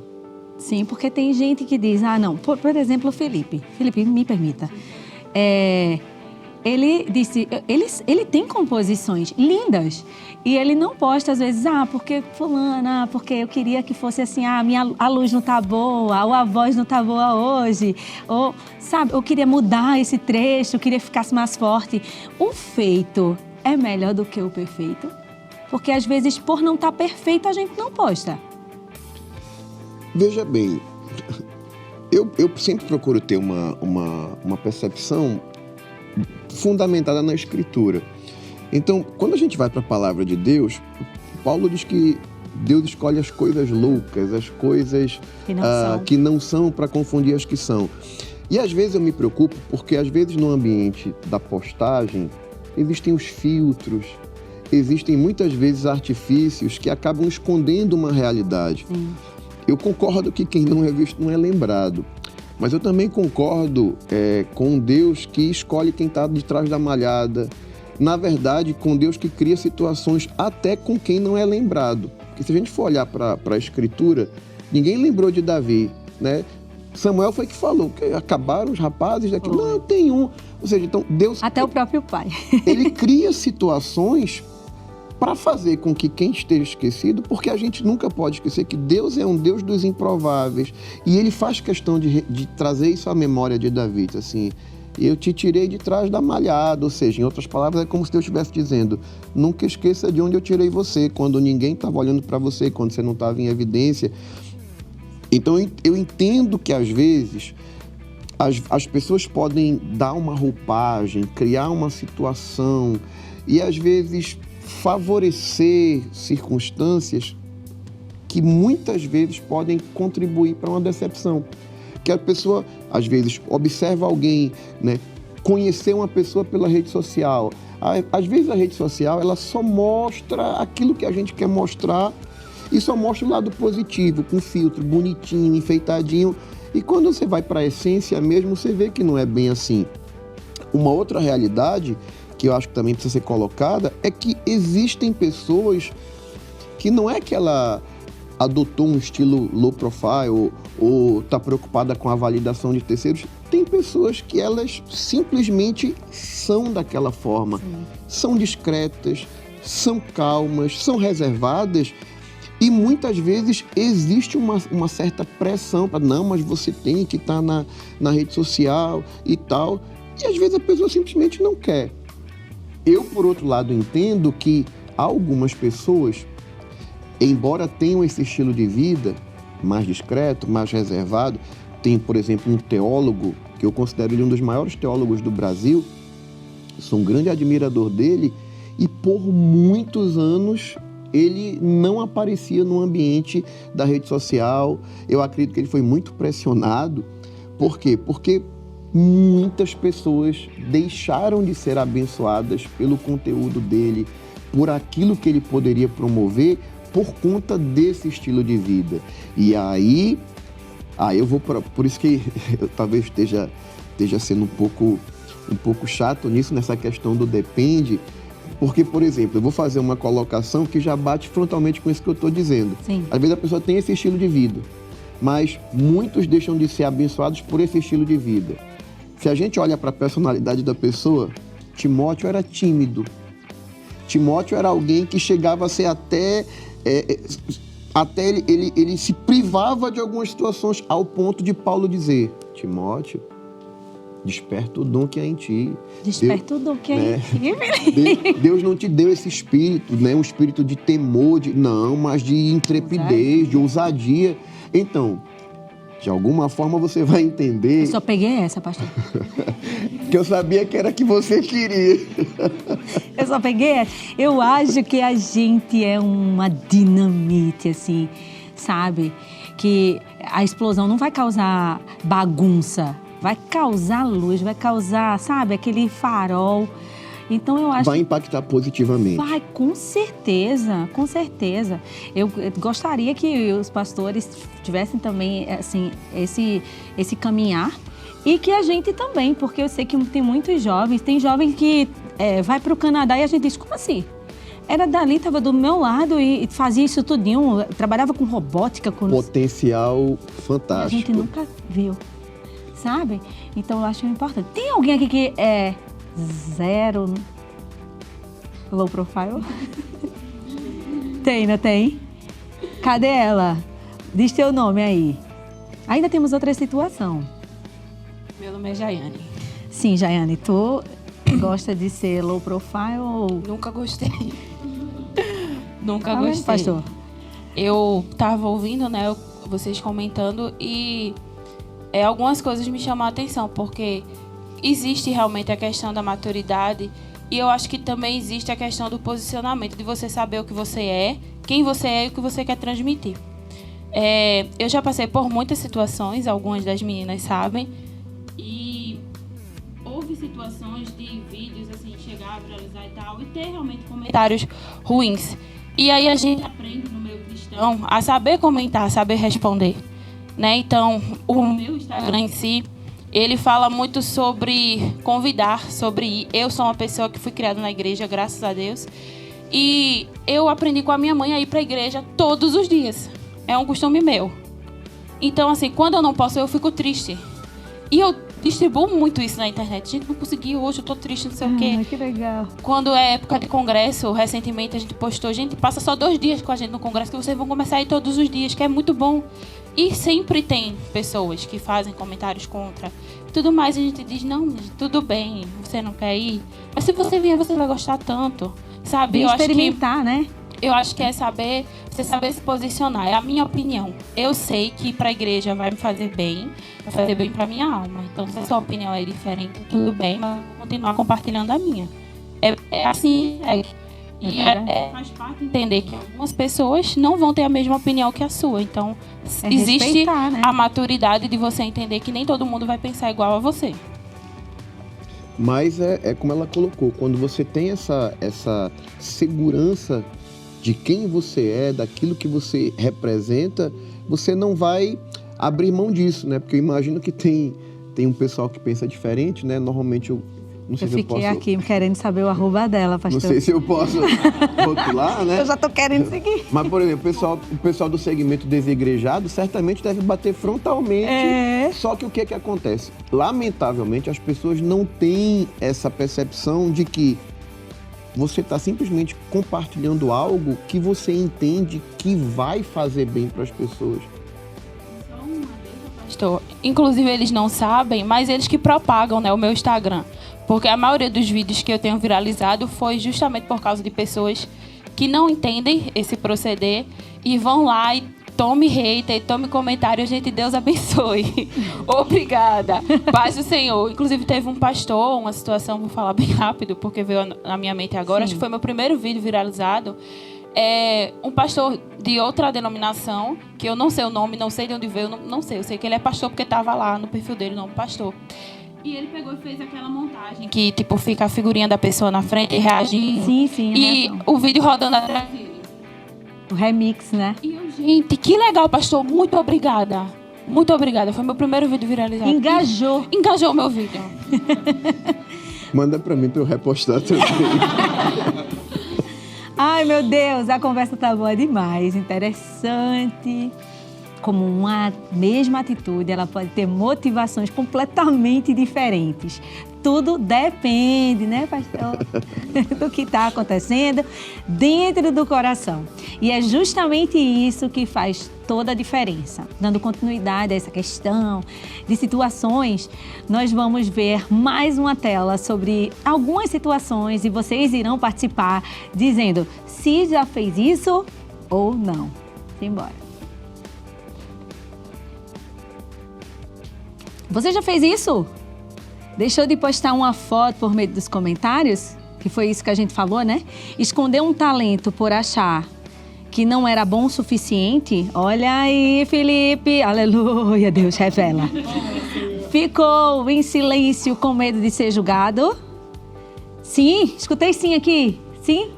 Sim, porque tem gente que diz, não, por exemplo, o Felipe. Felipe, me permita. Ele disse, ele tem composições lindas e ele não posta às vezes, porque fulana, porque eu queria que fosse assim, a luz não tá boa, ou a voz não tá boa hoje, ou, sabe, eu queria mudar esse trecho, eu queria que ficasse mais forte. O feito é melhor do que o perfeito? Porque às vezes, por não estar perfeito, a gente não posta. Veja bem, eu sempre procuro ter uma percepção fundamentada na Escritura. Então, quando a gente vai para a palavra de Deus, Paulo diz que Deus escolhe as coisas loucas, as coisas que não são para confundir as que são. E às vezes eu me preocupo porque às vezes no ambiente da postagem existem os filtros, existem muitas vezes artifícios que acabam escondendo uma realidade. Sim. Eu concordo que quem não é visto não é lembrado. Mas eu também concordo com Deus que escolhe quem está de trás da malhada. Na verdade, com Deus que cria situações até com quem não é lembrado. Porque se a gente for olhar para a Escritura, ninguém lembrou de Davi, né? Samuel foi que falou que acabaram os rapazes daqui. Não, tem um. Ou seja, então Deus... Até o próprio pai. Ele cria situações para fazer com que quem esteja esquecido, porque a gente nunca pode esquecer que Deus é um Deus dos improváveis, e ele faz questão de trazer isso à memória de Davi, assim, Eu te tirei de trás da malhada, ou seja, em outras palavras, é como se Deus estivesse dizendo, nunca esqueça de onde eu tirei você, quando ninguém estava olhando para você, quando você não estava em evidência. Então, eu entendo que, às vezes, as pessoas podem dar uma roupagem, criar uma situação e, às vezes, favorecer circunstâncias que muitas vezes podem contribuir para uma decepção. Que a pessoa, às vezes, observa alguém, né, conhecer uma pessoa pela rede social. Às vezes a rede social ela só mostra aquilo que a gente quer mostrar e só mostra o lado positivo, com filtro bonitinho, enfeitadinho. E quando você vai para a essência mesmo, você vê que não é bem assim. Uma outra realidade que eu acho que também precisa ser colocada é que existem pessoas que não é que ela adotou um estilo low profile ou está preocupada com a validação de terceiros. Tem pessoas que elas simplesmente são daquela forma. Sim. São discretas, são calmas, são reservadas e muitas vezes existe uma certa pressão para não, mas você tem que estar na rede social e tal. E às vezes a pessoa simplesmente não quer. Eu, por outro lado, entendo que algumas pessoas, embora tenham esse estilo de vida mais discreto, mais reservado, tem, por exemplo, um teólogo, que eu considero ele um dos maiores teólogos do Brasil, sou um grande admirador dele, e por muitos anos ele não aparecia no ambiente da rede social. Eu acredito que ele foi muito pressionado. Por quê? Porque muitas pessoas deixaram de ser abençoadas pelo conteúdo dele, por aquilo que ele poderia promover, por conta desse estilo de vida. E aí eu vou por isso que eu talvez esteja sendo um pouco chato nisso, nessa questão do depende, porque, por exemplo, eu vou fazer uma colocação que já bate frontalmente com isso que eu estou dizendo. Sim. Às vezes a pessoa tem esse estilo de vida, mas muitos deixam de ser abençoados por esse estilo de vida. Se a gente olha para a personalidade da pessoa, Timóteo era tímido. Timóteo era alguém que chegava a ser até ele se privava de algumas situações, ao ponto de Paulo dizer, Timóteo, desperta o dom que há em ti. Desperta o dom que há em ti. Deus não te deu esse espírito, né? Um espírito de temor, mas de intrepidez, de ousadia. Então, de alguma forma você vai entender... Eu só peguei essa, pastor. Que eu sabia que era que você queria. Eu só peguei essa. Eu acho que a gente é uma dinamite, assim, sabe? Que a explosão não vai causar bagunça, vai causar luz, vai causar, sabe, aquele farol. Então eu acho... Vai impactar positivamente. Vai, com certeza, com certeza. Eu gostaria que os pastores tivessem também, assim, esse caminhar. E que a gente também, porque eu sei que tem muitos jovens, tem jovem que vai para o Canadá e a gente diz, como assim? Era dali, estava do meu lado e fazia isso tudinho, trabalhava com robótica. Com... Potencial fantástico. A gente nunca viu, sabe? Então eu acho importante. Tem alguém aqui que é zero low profile? Tem, não tem? Cadê ela? Diz teu nome aí. Ainda temos outra situação. Meu nome é Jaiane. Sim, Jaiane, tu gosta de ser low profile ou... Nunca gostei. Nunca Fala, gostei. Pastor. Eu tava ouvindo, né, vocês comentando e algumas coisas me chamam a atenção, porque existe realmente a questão da maturidade e eu acho que também existe a questão do posicionamento, de você saber o que você é, quem você é e o que você quer transmitir. Eu já passei por muitas situações, algumas das meninas sabem, e houve situações de vídeos assim, chegar a viralizar e tal, e ter realmente comentários ruins. E aí a gente aprende no meio cristão a saber comentar, a saber responder, né? Então, o meu Instagram em si, ele fala muito sobre convidar, sobre ir. Eu sou uma pessoa que fui criada na igreja, graças a Deus, e eu aprendi com a minha mãe a ir para a igreja todos os dias. É um costume meu. Então, assim, quando eu não posso, eu fico triste. E eu distribuo muito isso na internet. Gente, não consegui hoje, eu tô triste, não sei o quê. Que legal. Quando é época de congresso, recentemente a gente postou, gente, passa só 2 dias com a gente no congresso, que vocês vão começar a ir todos os dias, que é muito bom. E sempre tem pessoas que fazem comentários contra. tudo mais. A gente diz, não, tudo bem, você não quer ir. Mas se você vier, você vai gostar tanto, sabe? Bem experimentar, né? Eu acho que é você saber se posicionar. É a minha opinião. Eu sei que para a igreja vai me fazer bem, vai fazer bem para minha alma. Então, se a sua opinião é diferente, tudo bem, mas eu vou continuar compartilhando a minha. É assim, faz parte entender que algumas pessoas não vão ter a mesma opinião que a sua. Então, existe né? a maturidade de você entender que nem todo mundo vai pensar igual a você. Mas é como ela colocou, quando você tem essa segurança de quem você é, daquilo que você representa, você não vai abrir mão disso, né? Porque eu imagino que tem um pessoal que pensa diferente, né? Normalmente eu não sei se eu posso... fiquei aqui querendo saber o arroba dela, pastor. Não sei se eu posso rotular, né? Eu já tô querendo seguir. Mas, por exemplo, o pessoal do segmento desigrejado certamente deve bater frontalmente. Só que o que acontece? Lamentavelmente, as pessoas não têm essa percepção de que você está simplesmente compartilhando algo que você entende que vai fazer bem para as pessoas. Pastor, inclusive eles não sabem, mas eles que propagam, né, o meu Instagram. Porque a maioria dos vídeos que eu tenho viralizado foi justamente por causa de pessoas que não entendem esse proceder e vão lá e tome hater, tome comentário. Gente, Deus abençoe. Obrigada. Paz do Senhor. Inclusive, teve um pastor, uma situação, vou falar bem rápido, porque veio na minha mente agora. Acho que foi meu primeiro vídeo viralizado. Um pastor de outra denominação, que eu não sei o nome, não sei de onde veio, não sei. Eu sei que ele é pastor porque estava lá no perfil dele, o nome pastor. E ele pegou e fez aquela montagem que, tipo, fica a figurinha da pessoa na frente e reagindo. Sim. E o vídeo rodando atrás dele. O remix, né? E eu, gente, que legal, pastor. Muito obrigada. Muito obrigada. Foi meu primeiro vídeo viralizado. Engajou o meu vídeo. Manda pra mim pra eu repostar também. Ai, meu Deus, a conversa tá boa demais. Interessante. Como uma mesma atitude, ela pode ter motivações completamente diferentes. Tudo depende, né, pastor? Do que está acontecendo dentro do coração. E é justamente isso que faz toda a diferença. Dando continuidade a essa questão de situações, nós vamos ver mais uma tela sobre algumas situações e vocês irão participar dizendo se já fez isso ou não. Simbora. Você já fez isso? Deixou de postar uma foto por meio dos comentários? Que foi isso que a gente falou, né? Esconder um talento por achar que não era bom o suficiente? Olha aí, Felipe. Aleluia, Deus revela. Ficou em silêncio com medo de ser julgado? Sim, escutei sim aqui. Sim?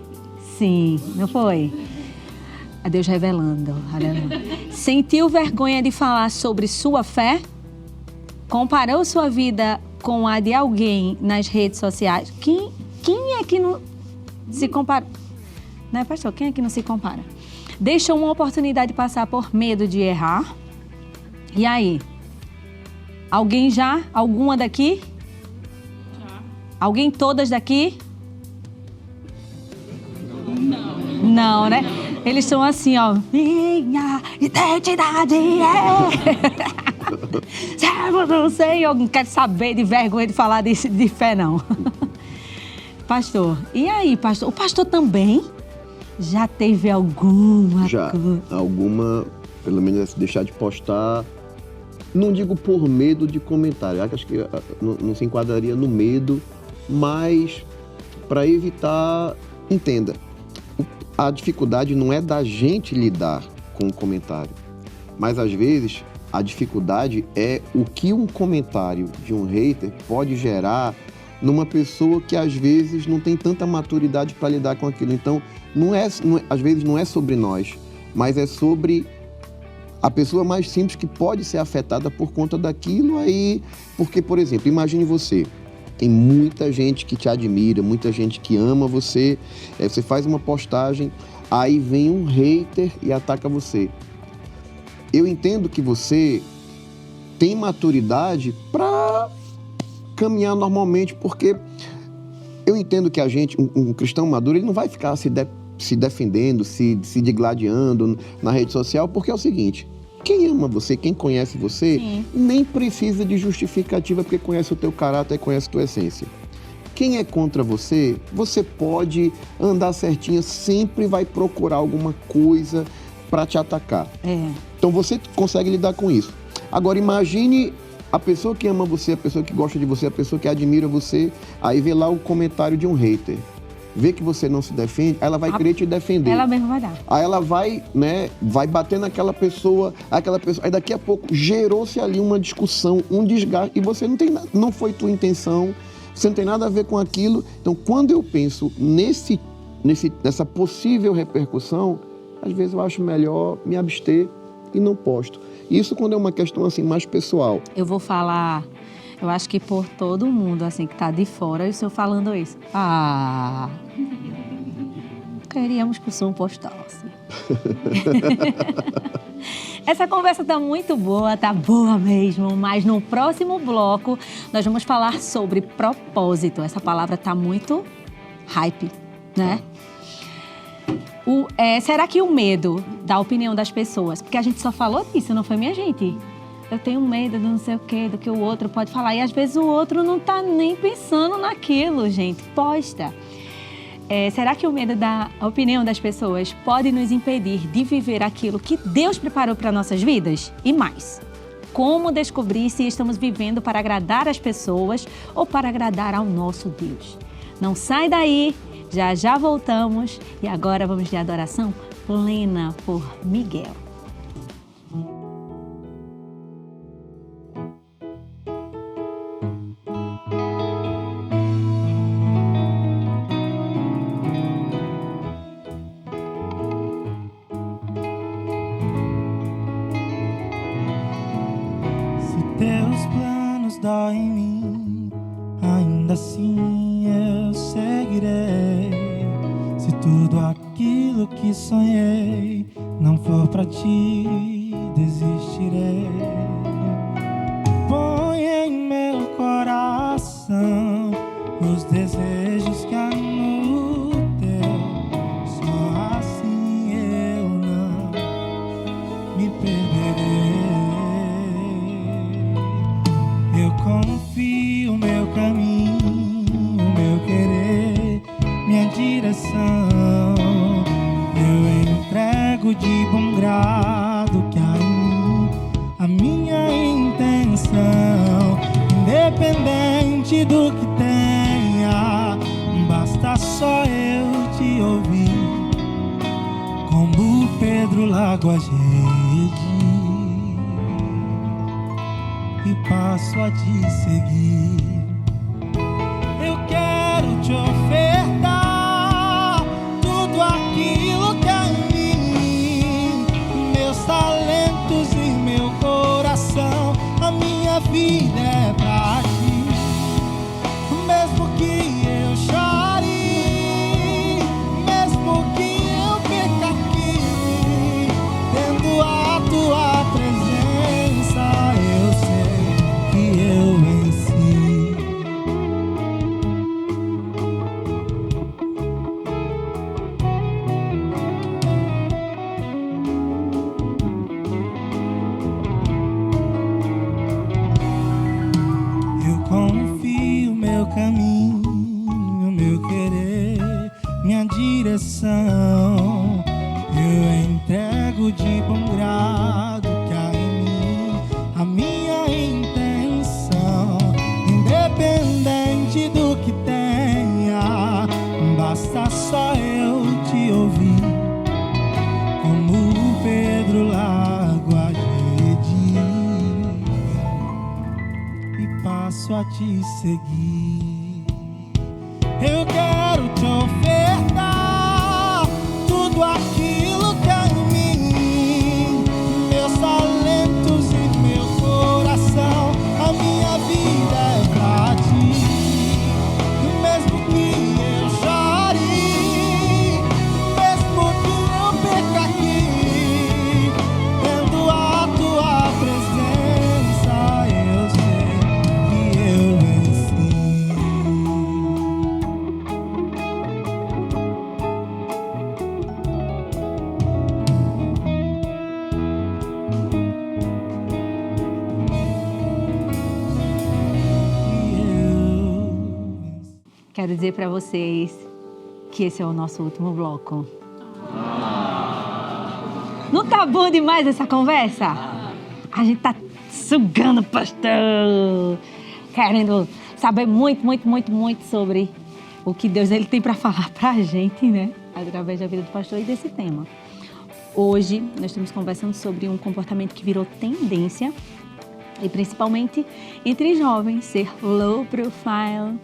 Sim, não foi? A Deus revelando. Aleluia. Sentiu vergonha de falar sobre sua fé? Comparou sua vida com a de alguém nas redes sociais? Quem é que não se compara? Não é, pastor? Quem é que não se compara? Deixou uma oportunidade passar por medo de errar? E aí? Alguém já? Alguma daqui? Já. Alguém todas daqui? Não, né? Eles estão assim, ó. Minha identidade é... Servo do Senhor. Não quero saber de vergonha de falar de fé, não. Pastor, e aí, pastor? O pastor também já teve alguma Já, alguma, pelo menos deixar de postar, não digo por medo de comentário, acho que não se enquadraria no medo, mas para evitar, entenda, a dificuldade não é da gente lidar com o comentário, mas às vezes a dificuldade é o que um comentário de um hater pode gerar numa pessoa que às vezes não tem tanta maturidade para lidar com aquilo. Então, às vezes não é sobre nós, mas é sobre a pessoa mais simples que pode ser afetada por conta daquilo aí. Porque, por exemplo, imagine você, tem muita gente que te admira, muita gente que ama você, você faz uma postagem, aí vem um hater e ataca você. Eu entendo que você tem maturidade para caminhar normalmente, porque eu entendo que a gente, um cristão maduro, ele não vai ficar se defendendo, se digladiando na rede social, porque é o seguinte, Quem ama você, quem conhece você, Sim. nem precisa de justificativa, porque conhece o teu caráter e conhece a tua essência. Quem é contra você, você pode andar certinho, sempre vai procurar alguma coisa para te atacar. Então você consegue lidar com isso. Agora imagine a pessoa que ama você, a pessoa que gosta de você, a pessoa que admira você, aí vê lá o comentário de um hater. Vê que você não se defende, aí ela vai querer te defender. Ela mesma vai dar. Aí ela vai, né, vai bater naquela pessoa, aí daqui a pouco gerou-se ali uma discussão, um desgaste, e você não foi tua intenção, você não tem nada a ver com aquilo. Então, quando eu penso nessa possível repercussão, às vezes eu acho melhor me abster e não posto. Isso quando é uma questão assim mais pessoal. Eu vou falar, eu acho que por todo mundo assim que tá de fora, e o senhor falando isso. Queríamos que o som postasse. Essa conversa tá muito boa, tá boa mesmo, mas no próximo bloco nós vamos falar sobre propósito. Essa palavra tá muito hype, né? Será que o medo da opinião das pessoas, porque a gente só falou disso, não foi, minha gente? Eu tenho medo do não sei o quê, do que o outro pode falar. E às vezes o outro não tá nem pensando naquilo, gente. Posta. Será que o medo da opinião das pessoas pode nos impedir de viver aquilo que Deus preparou para nossas vidas? E mais, como descobrir se estamos vivendo para agradar as pessoas ou para agradar ao nosso Deus? Não sai daí, já já voltamos e agora vamos de adoração plena por Miguel. Teus planos dói em mim, ainda assim eu seguirei. Se tudo aquilo que sonhei não for pra ti, desistirei. Põe em meu coração os desejos que há no teu, só assim eu não me perderei. Eu confio meu caminho, meu querer, minha direção. Eu entrego de bom grado que há em mim a minha intenção. Independente do que tenha, basta só eu te ouvir. Como Pedro largo as redes e passo a te seguir. Eu quero te ofertar tudo aquilo que há em mim, meus talentos e meu coração. A minha vida é pra ti, mesmo que eu chore, mesmo que eu perca aqui, tendo a tua presença, eu sei que eu venci. Eu confio meu caminho, meu querer, minha direção. Eu entrego de bom grado que há em mim a minha intenção. Independente do que tenha, basta só eu te ouvir. Como Pedro largo a rede e passo a te seguir. Eu quero te ofertar tudo aquilo que há em mim, meus talentos e meu coração. A minha vida é pra ti, mesmo que eu chore, mesmo que eu perca aqui, tendo a tua presença, eu sei que eu venci. quero dizer para vocês que esse é o nosso último bloco. Não tá bom demais essa conversa? A gente tá sugando, pastor, querendo saber muito sobre o que Deus ele tem para falar pra gente, né? Através da vida do pastor e desse tema. Hoje, nós estamos conversando sobre um comportamento que virou tendência, e principalmente entre jovens, ser low profile.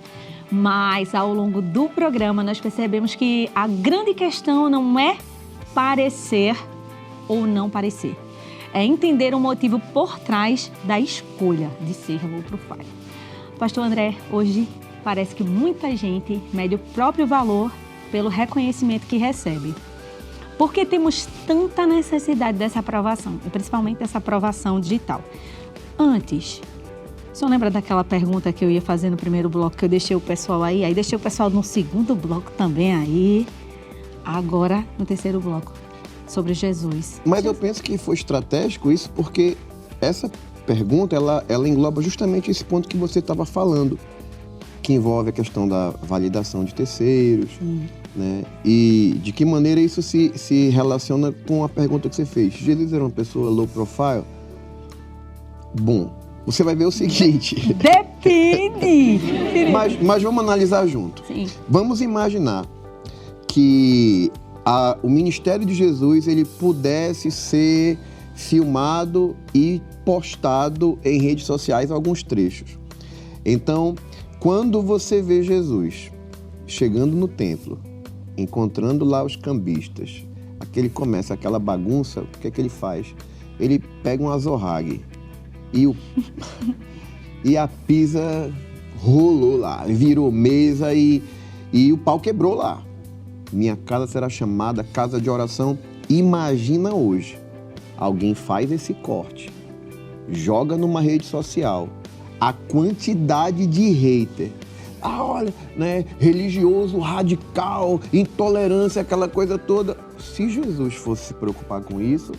Mas, ao longo do programa, nós percebemos que a grande questão não é parecer ou não parecer. É entender o motivo por trás da escolha de ser low profile. Pastor André, hoje parece que muita gente mede o próprio valor pelo reconhecimento que recebe. Por que temos tanta necessidade dessa aprovação, e principalmente dessa aprovação digital? Antes, o senhor lembra daquela pergunta que eu ia fazer no primeiro bloco, que eu deixei o pessoal aí deixei o pessoal no segundo bloco também aí, agora no terceiro bloco, sobre Jesus. Mas eu penso que foi estratégico isso, porque essa pergunta, ela engloba justamente esse ponto que você estava falando, que envolve a questão da validação de terceiros, né? E de que maneira isso se relaciona com a pergunta que você fez. Jesus era uma pessoa low profile? Bom, você vai ver o seguinte... Depende! mas vamos analisar junto. Sim. Vamos imaginar que o ministério de Jesus ele pudesse ser filmado e postado em redes sociais alguns trechos. Então, quando você vê Jesus chegando no templo, encontrando lá os cambistas, começa aquela bagunça, o que é que ele faz? Ele pega um azorrague e a pizza rolou lá, virou mesa e o pau quebrou lá. Minha casa será chamada casa de oração. Imagina hoje, alguém faz esse corte, joga numa rede social, a quantidade de hater. Olha, né, religioso, radical, intolerância, aquela coisa toda. Se Jesus fosse se preocupar com isso,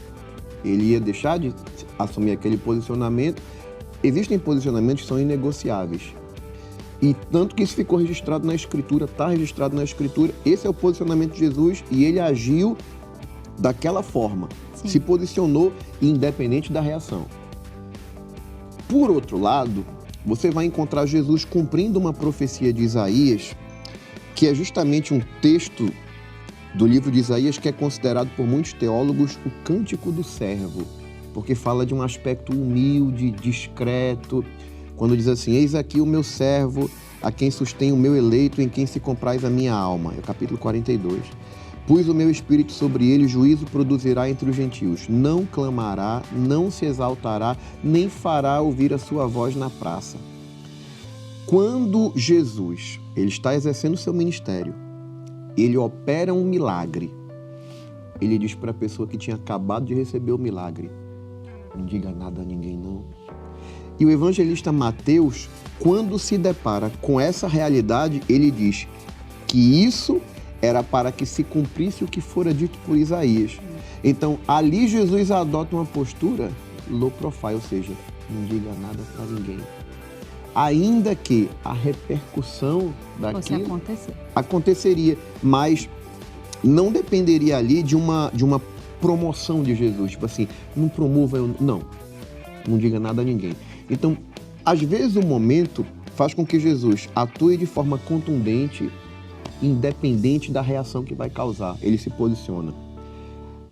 ele ia deixar de assumir aquele posicionamento. Existem posicionamentos que são inegociáveis. E tanto que isso ficou registrado na Escritura, está registrado na Escritura. Esse é o posicionamento de Jesus e ele agiu daquela forma. Sim. Se posicionou independente da reação. Por outro lado, você vai encontrar Jesus cumprindo uma profecia de Isaías, que é justamente um texto do livro de Isaías que é considerado por muitos teólogos o cântico do servo, porque fala de um aspecto humilde, discreto, quando diz assim: eis aqui o meu servo, a quem sustém o meu eleito, em quem se compraz a minha alma. É o capítulo 42. Pus o meu espírito sobre ele, juízo produzirá entre os gentios. Não clamará, não se exaltará, nem fará ouvir a sua voz na praça. Quando Jesus ele está exercendo seu ministério, ele opera um milagre. Ele diz para a pessoa que tinha acabado de receber o milagre: não diga nada a ninguém, não. E o evangelista Mateus, quando se depara com essa realidade, ele diz que isso era para que se cumprisse o que fora dito por Isaías. Então, ali Jesus adota uma postura low profile, ou seja, não diga nada para ninguém. Ainda que a repercussão daquilo aconteceria, mas não dependeria ali de uma promoção de Jesus, tipo assim, não promova, não diga nada a ninguém. Então, às vezes o momento faz com que Jesus atue de forma contundente, independente da reação que vai causar. Ele se posiciona.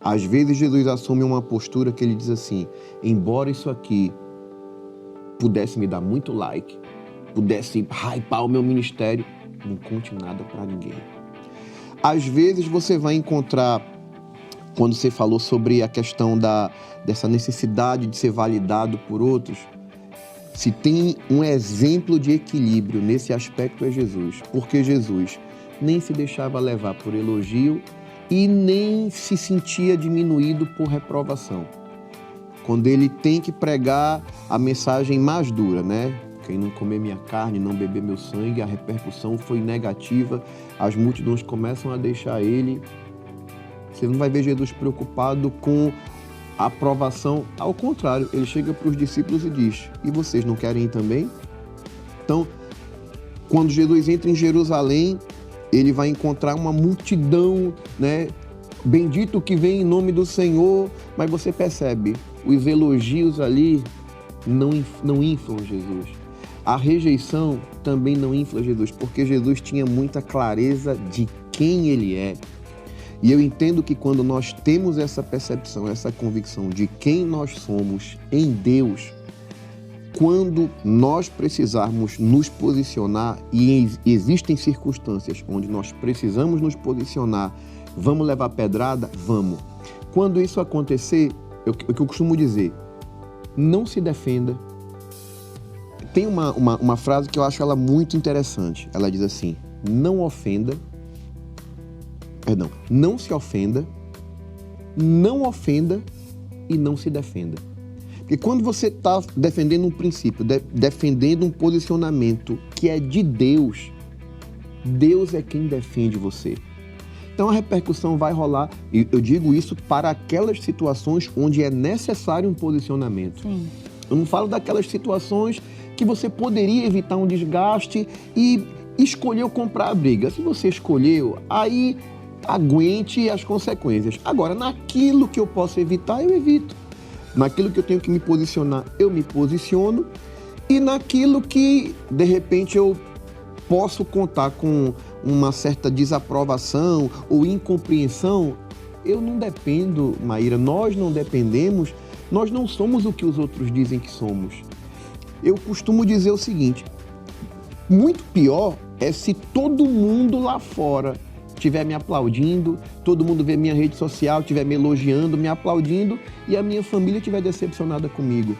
Às vezes Jesus assume uma postura que ele diz assim: embora isso aqui pudesse me dar muito like, pudesse hypar o meu ministério, não conte nada para ninguém. Às vezes você vai encontrar, quando você falou sobre a questão dessa necessidade de ser validado por outros, se tem um exemplo de equilíbrio nesse aspecto é Jesus, porque Jesus nem se deixava levar por elogio e nem se sentia diminuído por reprovação. Quando ele tem que pregar a mensagem mais dura, né? Quem não comer minha carne, não beber meu sangue, a repercussão foi negativa, as multidões começam a deixar ele. Você não vai ver Jesus preocupado com a aprovação. Ao contrário, ele chega para os discípulos e diz: e vocês não querem ir também? Então, Quando Jesus entra em Jerusalém, ele vai encontrar uma multidão, né? Bendito que vem em nome do Senhor, mas você percebe, os elogios ali não inflam Jesus. A rejeição também não infla Jesus, porque Jesus tinha muita clareza de quem ele é. E eu entendo que quando nós temos essa percepção, essa convicção de quem nós somos em Deus, quando nós precisarmos nos posicionar, e existem circunstâncias onde nós precisamos nos posicionar, vamos levar pedrada? Vamos. Quando isso acontecer, o que eu costumo dizer, não se defenda. Tem uma frase que eu acho ela muito interessante. Ela diz assim, não se ofenda, não ofenda e não se defenda. Porque quando você está defendendo um princípio, defendendo um posicionamento que é de Deus, Deus é quem defende você. Então a repercussão vai rolar, e eu digo isso para aquelas situações onde é necessário um posicionamento. Sim. Eu não falo daquelas situações que você poderia evitar um desgaste e escolheu comprar a briga. Se você escolheu, aí aguente as consequências. Agora, naquilo que eu posso evitar, eu evito. Naquilo que eu tenho que me posicionar, eu me posiciono. E naquilo que, de repente, eu posso contar com uma certa desaprovação ou incompreensão, eu não dependo, Maíra, nós não dependemos, nós não somos o que os outros dizem que somos. Eu costumo dizer o seguinte, muito pior é se todo mundo lá fora estiver me aplaudindo, todo mundo ver minha rede social, estiver me elogiando, me aplaudindo e a minha família estiver decepcionada comigo.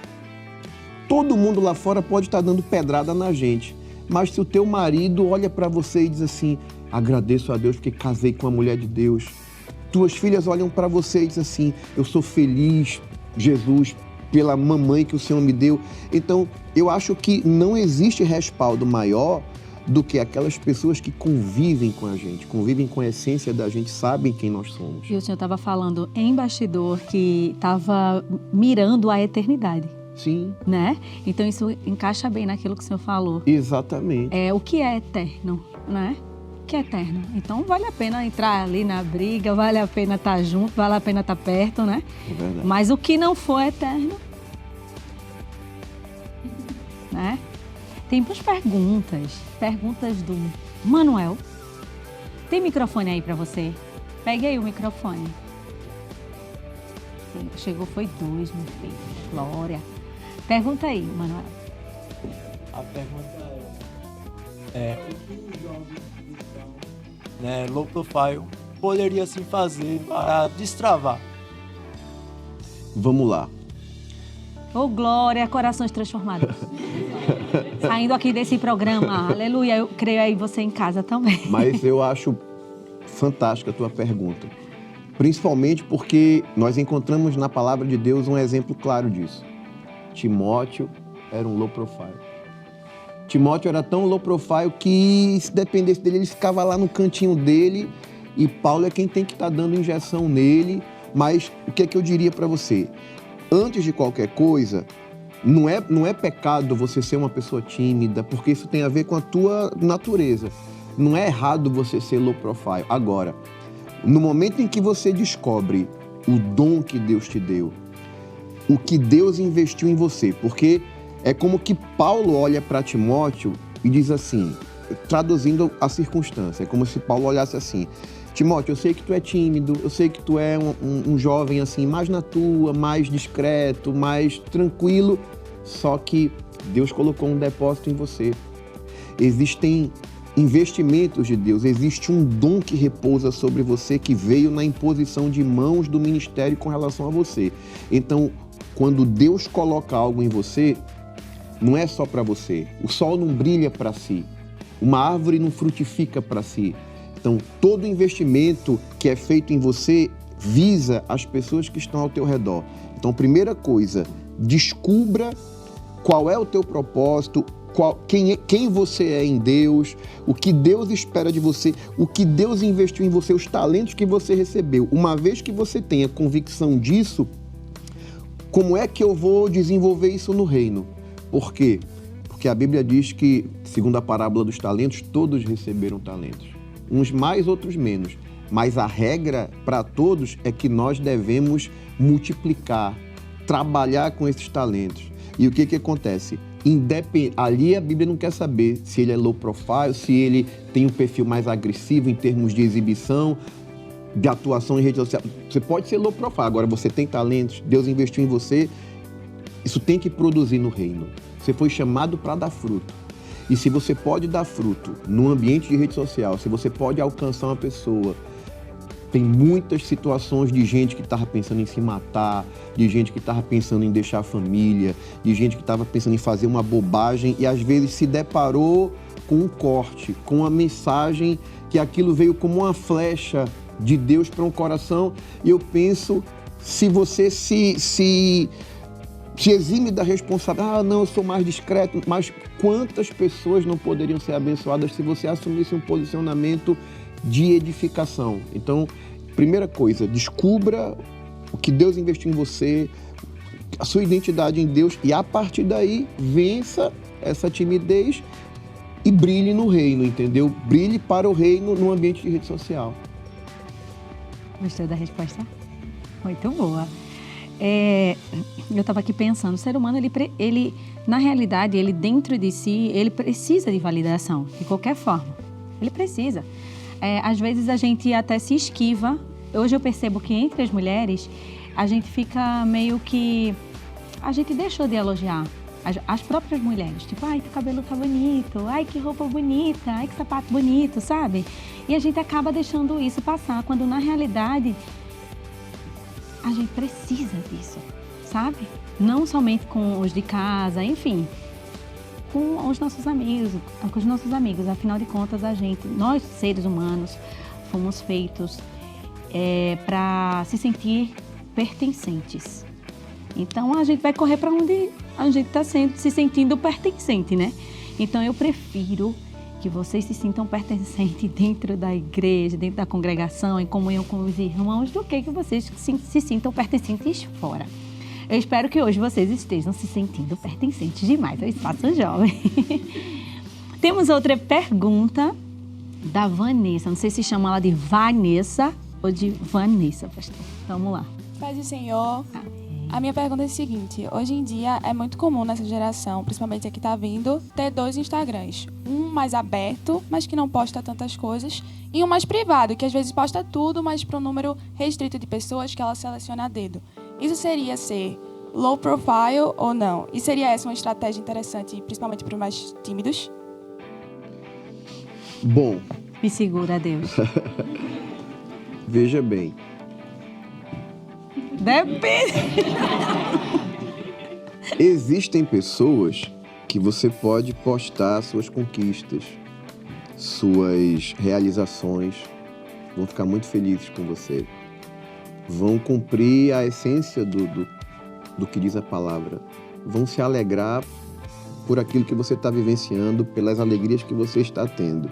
Todo mundo lá fora pode estar dando pedrada na gente, mas se o teu marido olha para você e diz assim, agradeço a Deus porque casei com a mulher de Deus. Tuas filhas olham para você e dizem assim, eu sou feliz, Jesus, pela mamãe que o Senhor me deu. Então, eu acho que não existe respaldo maior do que aquelas pessoas que convivem com a gente, convivem com a essência da gente, sabem quem nós somos. E o senhor estava falando em bastidor que estava mirando a eternidade. Sim. Né? Então isso encaixa bem naquilo que o senhor falou. Exatamente. É o que é eterno, né? O que é eterno. Então vale a pena entrar ali na briga, vale a pena estar junto, vale a pena estar perto, né? É verdade. Mas o que não for eterno, né? Temos perguntas do Manuel. Tem microfone aí para você? Pegue aí o microfone. Chegou, foi 2, meu filho. Glória. Pergunta aí, Manuel. A pergunta é o que os jovens que estão, né, low profile poderia se fazer para destravar? Vamos lá. Ô, glória, corações transformados. Saindo aqui desse programa, aleluia, eu creio aí você em casa também. Mas eu acho fantástica a tua pergunta. Principalmente porque nós encontramos na palavra de Deus um exemplo claro disso. Timóteo era um low profile. Timóteo era tão low profile que, se dependesse dele, ele ficava lá no cantinho dele e Paulo é quem tem que estar dando injeção nele. Mas o que é que eu diria para você? Antes de qualquer coisa, não é pecado você ser uma pessoa tímida, porque isso tem a ver com a tua natureza. Não é errado você ser low profile. Agora, no momento em que você descobre o dom que Deus te deu, o que Deus investiu em você, porque é como que Paulo olha para Timóteo e diz assim, traduzindo a circunstância, é como se Paulo olhasse assim, Timóteo, eu sei que tu é tímido, eu sei que tu é um jovem assim, mais na tua, mais discreto, mais tranquilo, só que Deus colocou um depósito em você. Existem investimentos de Deus, existe um dom que repousa sobre você que veio na imposição de mãos do ministério com relação a você. Então, quando Deus coloca algo em você, não é só para você. O sol não brilha para si, uma árvore não frutifica para si. Então, todo investimento que é feito em você visa as pessoas que estão ao teu redor. Então, primeira coisa, descubra qual é o teu propósito, quem você é em Deus, o que Deus espera de você, o que Deus investiu em você, os talentos que você recebeu. Uma vez que você tenha convicção disso, como é que eu vou desenvolver isso no reino? Por quê? Porque Porque a Bíblia diz que, segundo a parábola dos talentos, todos receberam talentos. Uns mais, outros menos. Mas a regra para todos é que nós devemos multiplicar, trabalhar com esses talentos. E o que acontece? Ali a Bíblia não quer saber se ele é low profile, se ele tem um perfil mais agressivo em termos de exibição, de atuação em rede social. Você pode ser low profile, agora você tem talentos, Deus investiu em você, isso tem que produzir no reino. Você foi chamado para dar fruto. E se você pode dar fruto num ambiente de rede social, se você pode alcançar uma pessoa, tem muitas situações de gente que estava pensando em se matar, de gente que estava pensando em deixar a família, de gente que estava pensando em fazer uma bobagem e às vezes se deparou com um corte, com uma mensagem que aquilo veio como uma flecha de Deus para um coração. E eu penso, se você se exime da responsabilidade, não, eu sou mais discreto, mas quantas pessoas não poderiam ser abençoadas se você assumisse um posicionamento de edificação? Então, primeira coisa, descubra o que Deus investiu em você, a sua identidade em Deus, e a partir daí, vença essa timidez e brilhe no reino, entendeu? Brilhe para o reino no ambiente de rede social. Gostou da resposta? Muito boa. Eu estava aqui pensando, o ser humano, ele, na realidade, ele dentro de si, ele precisa de validação, de qualquer forma. Ele precisa. Às vezes a gente até se esquiva. Hoje eu percebo que entre as mulheres, a gente fica meio que... A gente deixou de elogiar as próprias mulheres. Tipo, ai, teu cabelo tá bonito, ai, que roupa bonita, ai, que sapato bonito, sabe? E a gente acaba deixando isso passar, quando na realidade a gente precisa disso, sabe? Não somente com os de casa, enfim, com os nossos amigos, afinal de contas, nós seres humanos, fomos feitos para se sentir pertencentes. Então, a gente vai correr para onde a gente está se sentindo pertencente, né? Então, eu prefiro que vocês se sintam pertencentes dentro da igreja, dentro da congregação, em comunhão com os irmãos, do que vocês se sintam pertencentes fora. Eu espero que hoje vocês estejam se sentindo pertencentes demais ao Espaço Jovem. Temos outra pergunta da Vanessa. Não sei se chama ela de Vanessa ou de Vanessa, pastor. Vamos lá. Paz do Senhor. A minha pergunta é a seguinte: hoje em dia é muito comum nessa geração, principalmente a que está vindo, ter 2 Instagrams. Um mais aberto, mas que não posta tantas coisas, e um mais privado, que às vezes posta tudo, mas para um número restrito de pessoas que ela seleciona a dedo. Isso seria ser low profile ou não? E seria essa uma estratégia interessante, principalmente para os mais tímidos? Bom. Me segura, Deus. Veja bem. Depende. Existem pessoas que você pode postar suas conquistas, suas realizações, vão ficar muito felizes com você. Vão cumprir a essência do que diz a palavra. Vão se alegrar por aquilo que você está vivenciando, pelas alegrias que você está tendo.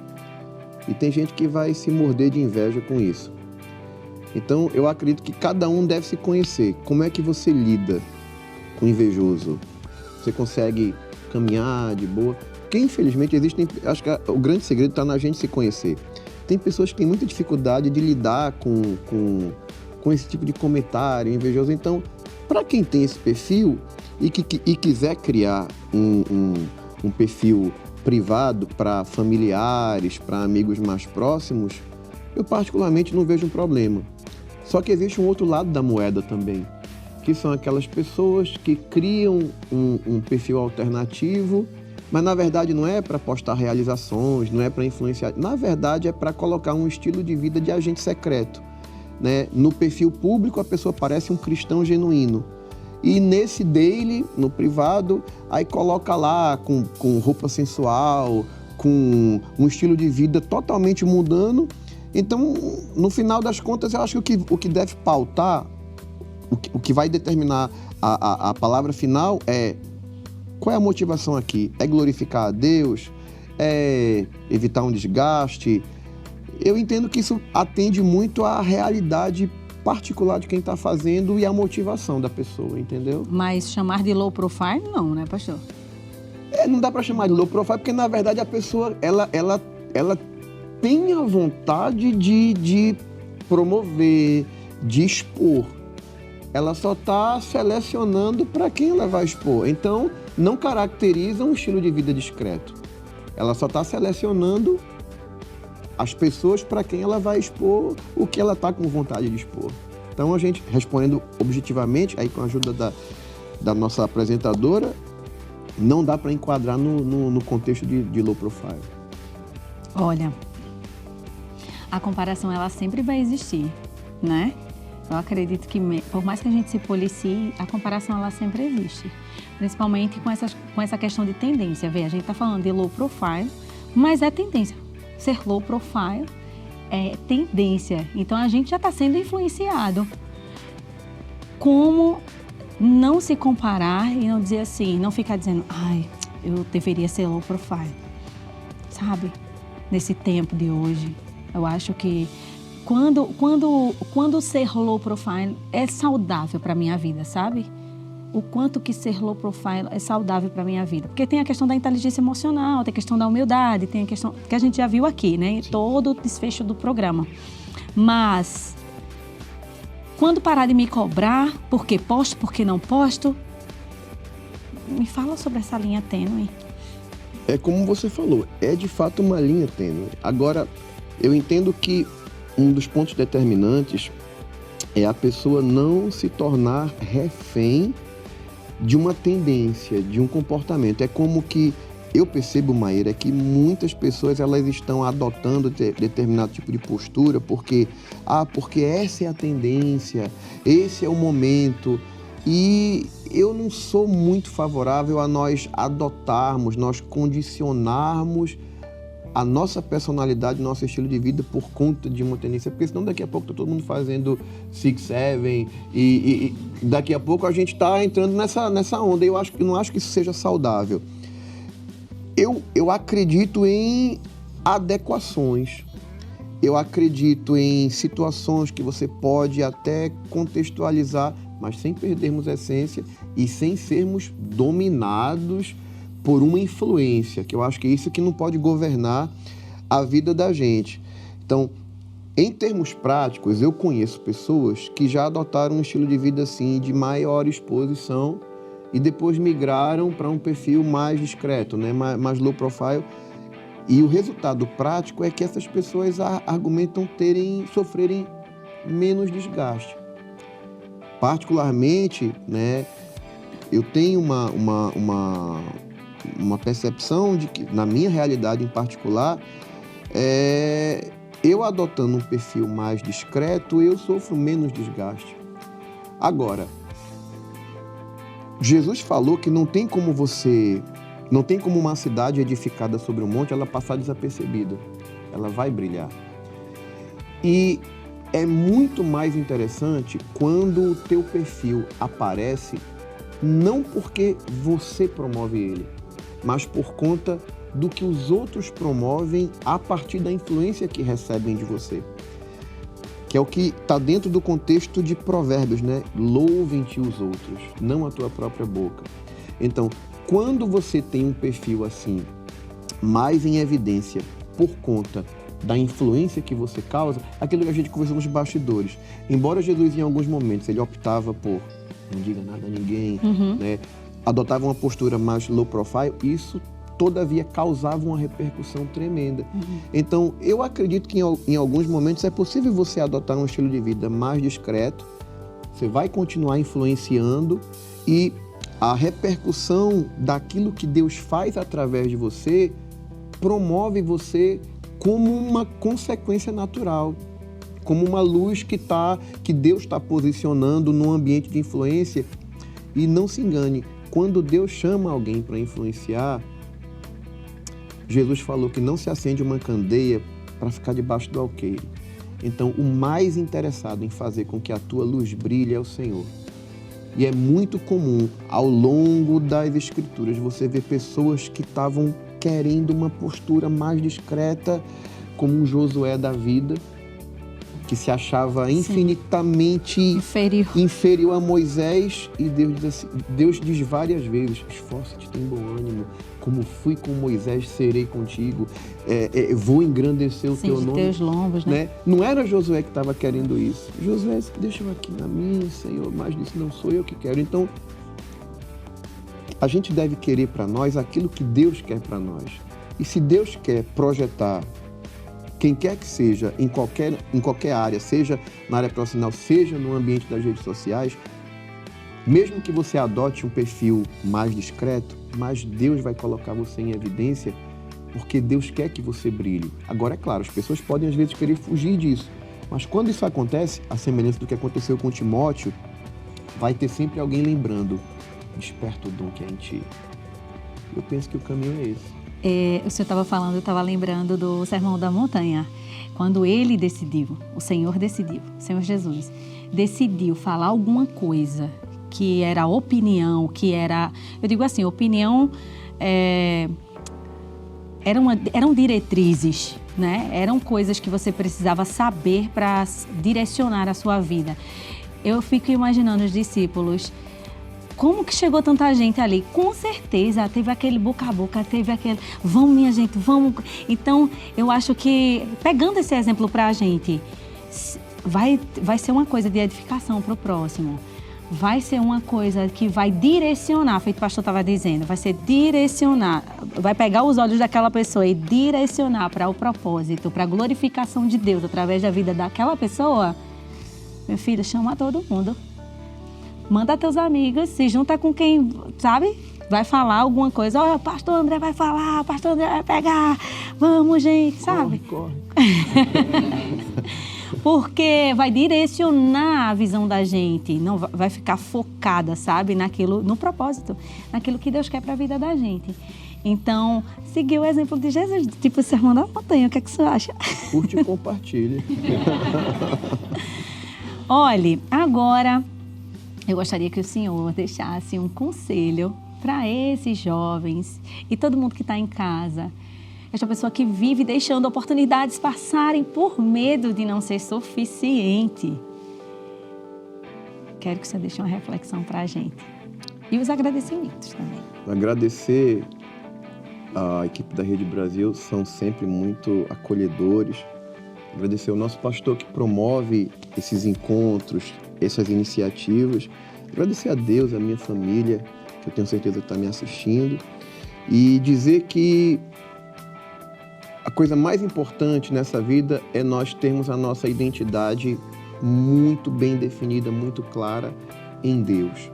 E tem gente que vai se morder de inveja com isso. Então, eu acredito que cada um deve se conhecer. Como é que você lida com o invejoso? Você consegue caminhar de boa? Porque, infelizmente, acho que o grande segredo está na gente se conhecer. Tem pessoas que têm muita dificuldade de lidar com esse tipo de comentário invejoso. Então, para quem tem esse perfil e quiser criar um perfil privado para familiares, para amigos mais próximos, eu particularmente não vejo um problema. Só que existe um outro lado da moeda também, que são aquelas pessoas que criam um perfil alternativo, mas na verdade não é para postar realizações, não é para influenciar, na verdade é para colocar um estilo de vida de agente secreto, né? No perfil público a pessoa parece um cristão genuíno, e nesse daily, no privado, aí coloca lá com roupa sensual, com um estilo de vida totalmente mundano. Então, no final das contas, eu acho que o que deve pautar, o que vai determinar a palavra final é: qual é a motivação aqui? É glorificar a Deus? É evitar um desgaste? Eu entendo que isso atende muito à realidade particular de quem está fazendo e à motivação da pessoa, entendeu? Mas chamar de low profile, não, né, pastor? Não dá para chamar de low profile, porque na verdade a pessoa, ela tem a vontade de promover, de expor. Ela só está selecionando para quem ela vai expor. Então, não caracteriza um estilo de vida discreto. Ela só está selecionando as pessoas para quem ela vai expor o que ela está com vontade de expor. Então, a gente, respondendo objetivamente, aí com a ajuda da nossa apresentadora, não dá para enquadrar no contexto de low profile. Olha, a comparação ela sempre vai existir, né? Eu acredito que, por mais que a gente se policie, a comparação ela sempre existe. Principalmente com essa questão de tendência. Vê, a gente está falando de low profile, mas é tendência. Ser low profile é tendência. Então, a gente já está sendo influenciado. Como não se comparar e não dizer assim, não ficar dizendo, ai, eu deveria ser low profile. Sabe? Nesse tempo de hoje, eu acho que quando ser low profile é saudável para minha vida, sabe? O quanto que ser low profile é saudável para minha vida. Porque tem a questão da inteligência emocional, tem a questão da humildade, tem a questão que a gente já viu aqui, né? Em todo o desfecho do programa. Mas, quando parar de me cobrar, porque posto, porque não posto, me fala sobre essa linha tênue. É como você falou, é de fato uma linha tênue. Agora, eu entendo que um dos pontos determinantes é a pessoa não se tornar refém de uma tendência, de um comportamento. É como que eu percebo, Maíra, que muitas pessoas elas estão adotando determinado tipo de postura porque essa é a tendência, esse é o momento. E eu não sou muito favorável a nós adotarmos, nós condicionarmos a nossa personalidade, nosso estilo de vida por conta de uma tendência, porque senão daqui a pouco tá todo mundo fazendo 6-7 e daqui a pouco a gente está entrando nessa onda. Eu não acho que isso seja saudável. Eu acredito em adequações, eu acredito em situações que você pode até contextualizar, mas sem perdermos a essência e sem sermos dominados por uma influência, que eu acho que é isso que não pode governar a vida da gente. Então, em termos práticos, eu conheço pessoas que já adotaram um estilo de vida assim, de maior exposição e depois migraram para um perfil mais discreto, né? mais low profile. E o resultado prático é que essas pessoas argumentam sofrerem menos desgaste. Particularmente, né, eu tenho uma percepção de que, na minha realidade em particular, eu adotando um perfil mais discreto, eu sofro menos desgaste. Agora, Jesus falou que não tem como uma cidade edificada sobre um monte, ela passar desapercebida. Ela vai brilhar. E é muito mais interessante quando o teu perfil aparece, não porque você promove ele, mas por conta do que os outros promovem a partir da influência que recebem de você. Que é o que está dentro do contexto de Provérbios, né? Louvem-te os outros, não a tua própria boca. Então, quando você tem um perfil assim, mais em evidência, por conta da influência que você causa, aquilo que a gente conversou nos bastidores. Embora Jesus, em alguns momentos, ele optava por não diga nada a ninguém, né? Adotava uma postura mais low profile, isso, todavia, causava uma repercussão tremenda. Então, eu acredito que em alguns momentos é possível você adotar um estilo de vida mais discreto, você vai continuar influenciando e a repercussão daquilo que Deus faz através de você promove você como uma consequência natural, como uma luz que Deus está posicionando num ambiente de influência. E não se engane, quando Deus chama alguém para influenciar, Jesus falou que não se acende uma candeia para ficar debaixo do alqueire. Então, o mais interessado em fazer com que a tua luz brilhe é o Senhor. E é muito comum, ao longo das Escrituras, você ver pessoas que estavam querendo uma postura mais discreta, como um Josué da vida, que se achava infinitamente inferior a Moisés, e Deus diz várias vezes: esforça-te, tem bom ânimo, como fui com Moisés, serei contigo, vou engrandecer o teu nome. Teus lombos, né? Não era Josué que estava querendo isso. Josué disse: deixa eu aqui na minha, Senhor, mas disse: não sou eu que quero. Então, a gente deve querer para nós aquilo que Deus quer para nós. E se Deus quer projetar quem quer que seja, em qualquer área, seja na área profissional, seja no ambiente das redes sociais, mesmo que você adote um perfil mais discreto, mas Deus vai colocar você em evidência, porque Deus quer que você brilhe. Agora, é claro, as pessoas podem às vezes querer fugir disso, mas quando isso acontece, a semelhança do que aconteceu com Timóteo, vai ter sempre alguém lembrando: desperta o dom que é em ti. Eu penso que o caminho é esse. O senhor estava falando, eu estava lembrando do Sermão da Montanha, quando ele decidiu, o Senhor Jesus, decidiu falar alguma coisa que era opinião, que era, eu digo assim, opinião, eram diretrizes, né? Eram coisas que você precisava saber para direcionar a sua vida. Eu fico imaginando os discípulos. Como que chegou tanta gente ali? Com certeza, teve aquele boca a boca, teve aquele... Vamos, minha gente, vamos. Então, eu acho que, pegando esse exemplo para a gente, vai ser uma coisa de edificação para o próximo. Vai ser uma coisa que vai direcionar, feito o pastor estava dizendo, vai ser direcionar, vai pegar os olhos daquela pessoa e direcionar para o propósito, para a glorificação de Deus através da vida daquela pessoa. Meu filho, chama todo mundo. Manda teus amigos, se junta com quem, sabe, vai falar alguma coisa. Olha, pastor André vai falar, pastor André vai pegar. Vamos, gente, sabe? Corre. Porque vai direcionar a visão da gente, não vai ficar focada, sabe, naquilo, no propósito, naquilo que Deus quer para a vida da gente. Então, seguir o exemplo de Jesus, tipo o Sermão da Montanha, o que é que você acha? Curte e compartilhe. Olhe, agora eu gostaria que o senhor deixasse um conselho para esses jovens e todo mundo que está em casa. Esta pessoa que vive deixando oportunidades passarem por medo de não ser suficiente. Quero que você deixe uma reflexão para a gente. E os agradecimentos também. Agradecer a equipe da Rede Brasil, são sempre muito acolhedores. Agradecer ao nosso pastor que promove esses encontros, essas iniciativas. Agradecer a Deus, a minha família, que eu tenho certeza que está me assistindo. E dizer que a coisa mais importante nessa vida é nós termos a nossa identidade muito bem definida, muito clara em Deus.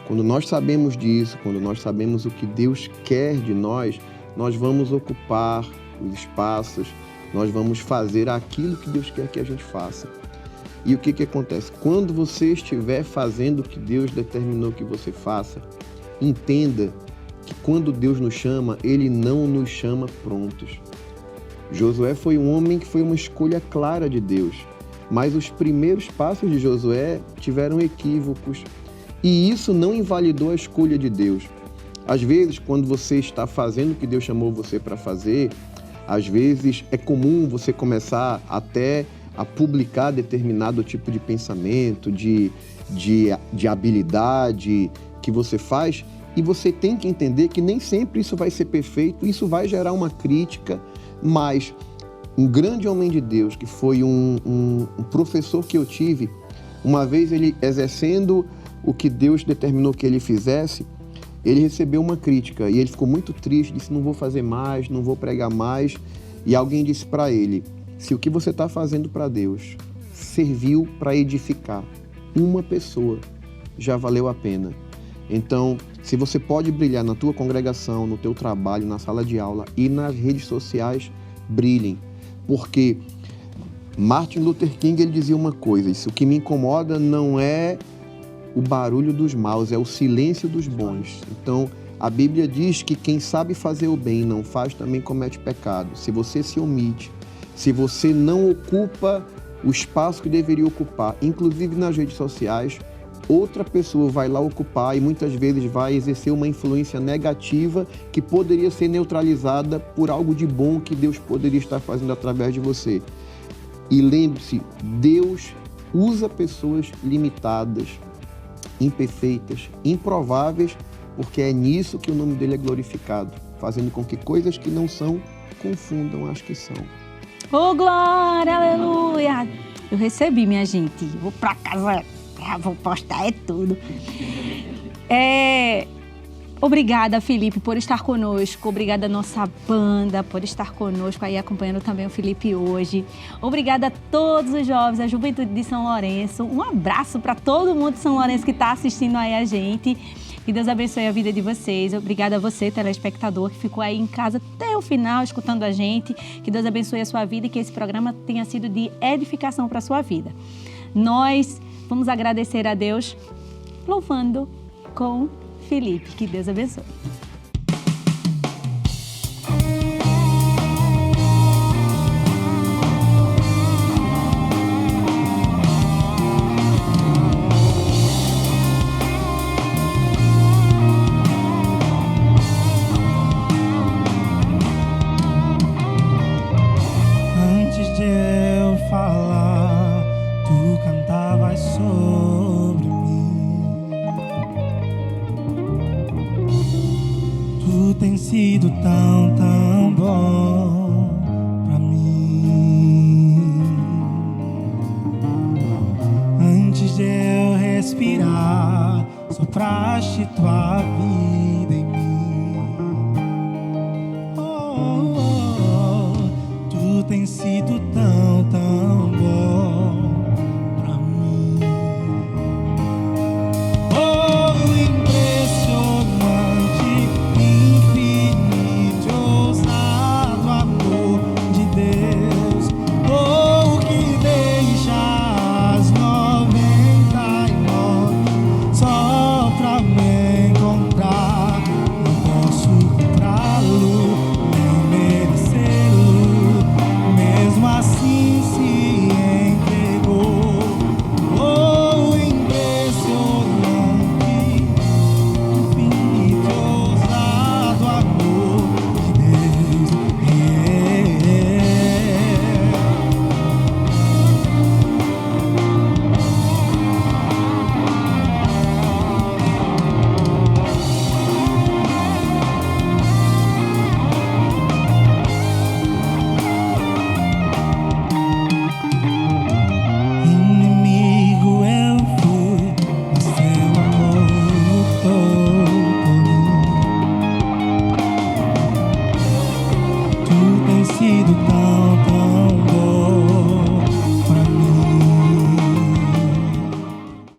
Quando nós sabemos disso, quando nós sabemos o que Deus quer de nós, nós vamos ocupar os espaços, nós vamos fazer aquilo que Deus quer que a gente faça. E o que acontece? Quando você estiver fazendo o que Deus determinou que você faça, entenda que quando Deus nos chama, Ele não nos chama prontos. Josué foi um homem que foi uma escolha clara de Deus, mas os primeiros passos de Josué tiveram equívocos e isso não invalidou a escolha de Deus. Às vezes, quando você está fazendo o que Deus chamou você para fazer, às vezes é comum você começar até a publicar determinado tipo de pensamento, de habilidade que você faz, e você tem que entender que nem sempre isso vai ser perfeito, isso vai gerar uma crítica, mas um grande homem de Deus, que foi um professor que eu tive, uma vez ele exercendo o que Deus determinou que ele fizesse, ele recebeu uma crítica e ele ficou muito triste, disse: não vou fazer mais, não vou pregar mais. E alguém disse para ele: se o que você está fazendo para Deus serviu para edificar uma pessoa, já valeu a pena. Então, se você pode brilhar na tua congregação, no teu trabalho, na sala de aula e nas redes sociais, brilhem. Porque Martin Luther King, ele dizia uma coisa: isso, o que me incomoda não é o barulho dos maus, é o silêncio dos bons. Então, a Bíblia diz que quem sabe fazer o bem e não faz também comete pecado. Se você se omite, se você não ocupa o espaço que deveria ocupar, inclusive nas redes sociais, outra pessoa vai lá ocupar e muitas vezes vai exercer uma influência negativa que poderia ser neutralizada por algo de bom que Deus poderia estar fazendo através de você. E lembre-se, Deus usa pessoas limitadas, imperfeitas, improváveis, porque é nisso que o nome dele é glorificado, fazendo com que coisas que não são confundam as que são. Ô, glória, aleluia! Eu recebi, minha gente. Vou pra casa, vou postar tudo. Obrigada, Felipe, por estar conosco. Obrigada, nossa banda, por estar conosco aí, acompanhando também o Felipe hoje. Obrigada a todos os jovens, a Juventude de São Lourenço. Um abraço para todo mundo de São Lourenço que está assistindo aí a gente. Que Deus abençoe a vida de vocês. Obrigada a você, telespectador, que ficou aí em casa até o final, escutando a gente. Que Deus abençoe a sua vida e que esse programa tenha sido de edificação para a sua vida. Nós vamos agradecer a Deus louvando com Felipe. Que Deus abençoe. Antes de eu falar, tu cantavas sobre mim. Tu tens sido tão, tão bom pra mim. Antes de eu respirar, sopraste tua vida em mim. Tu tens sido tão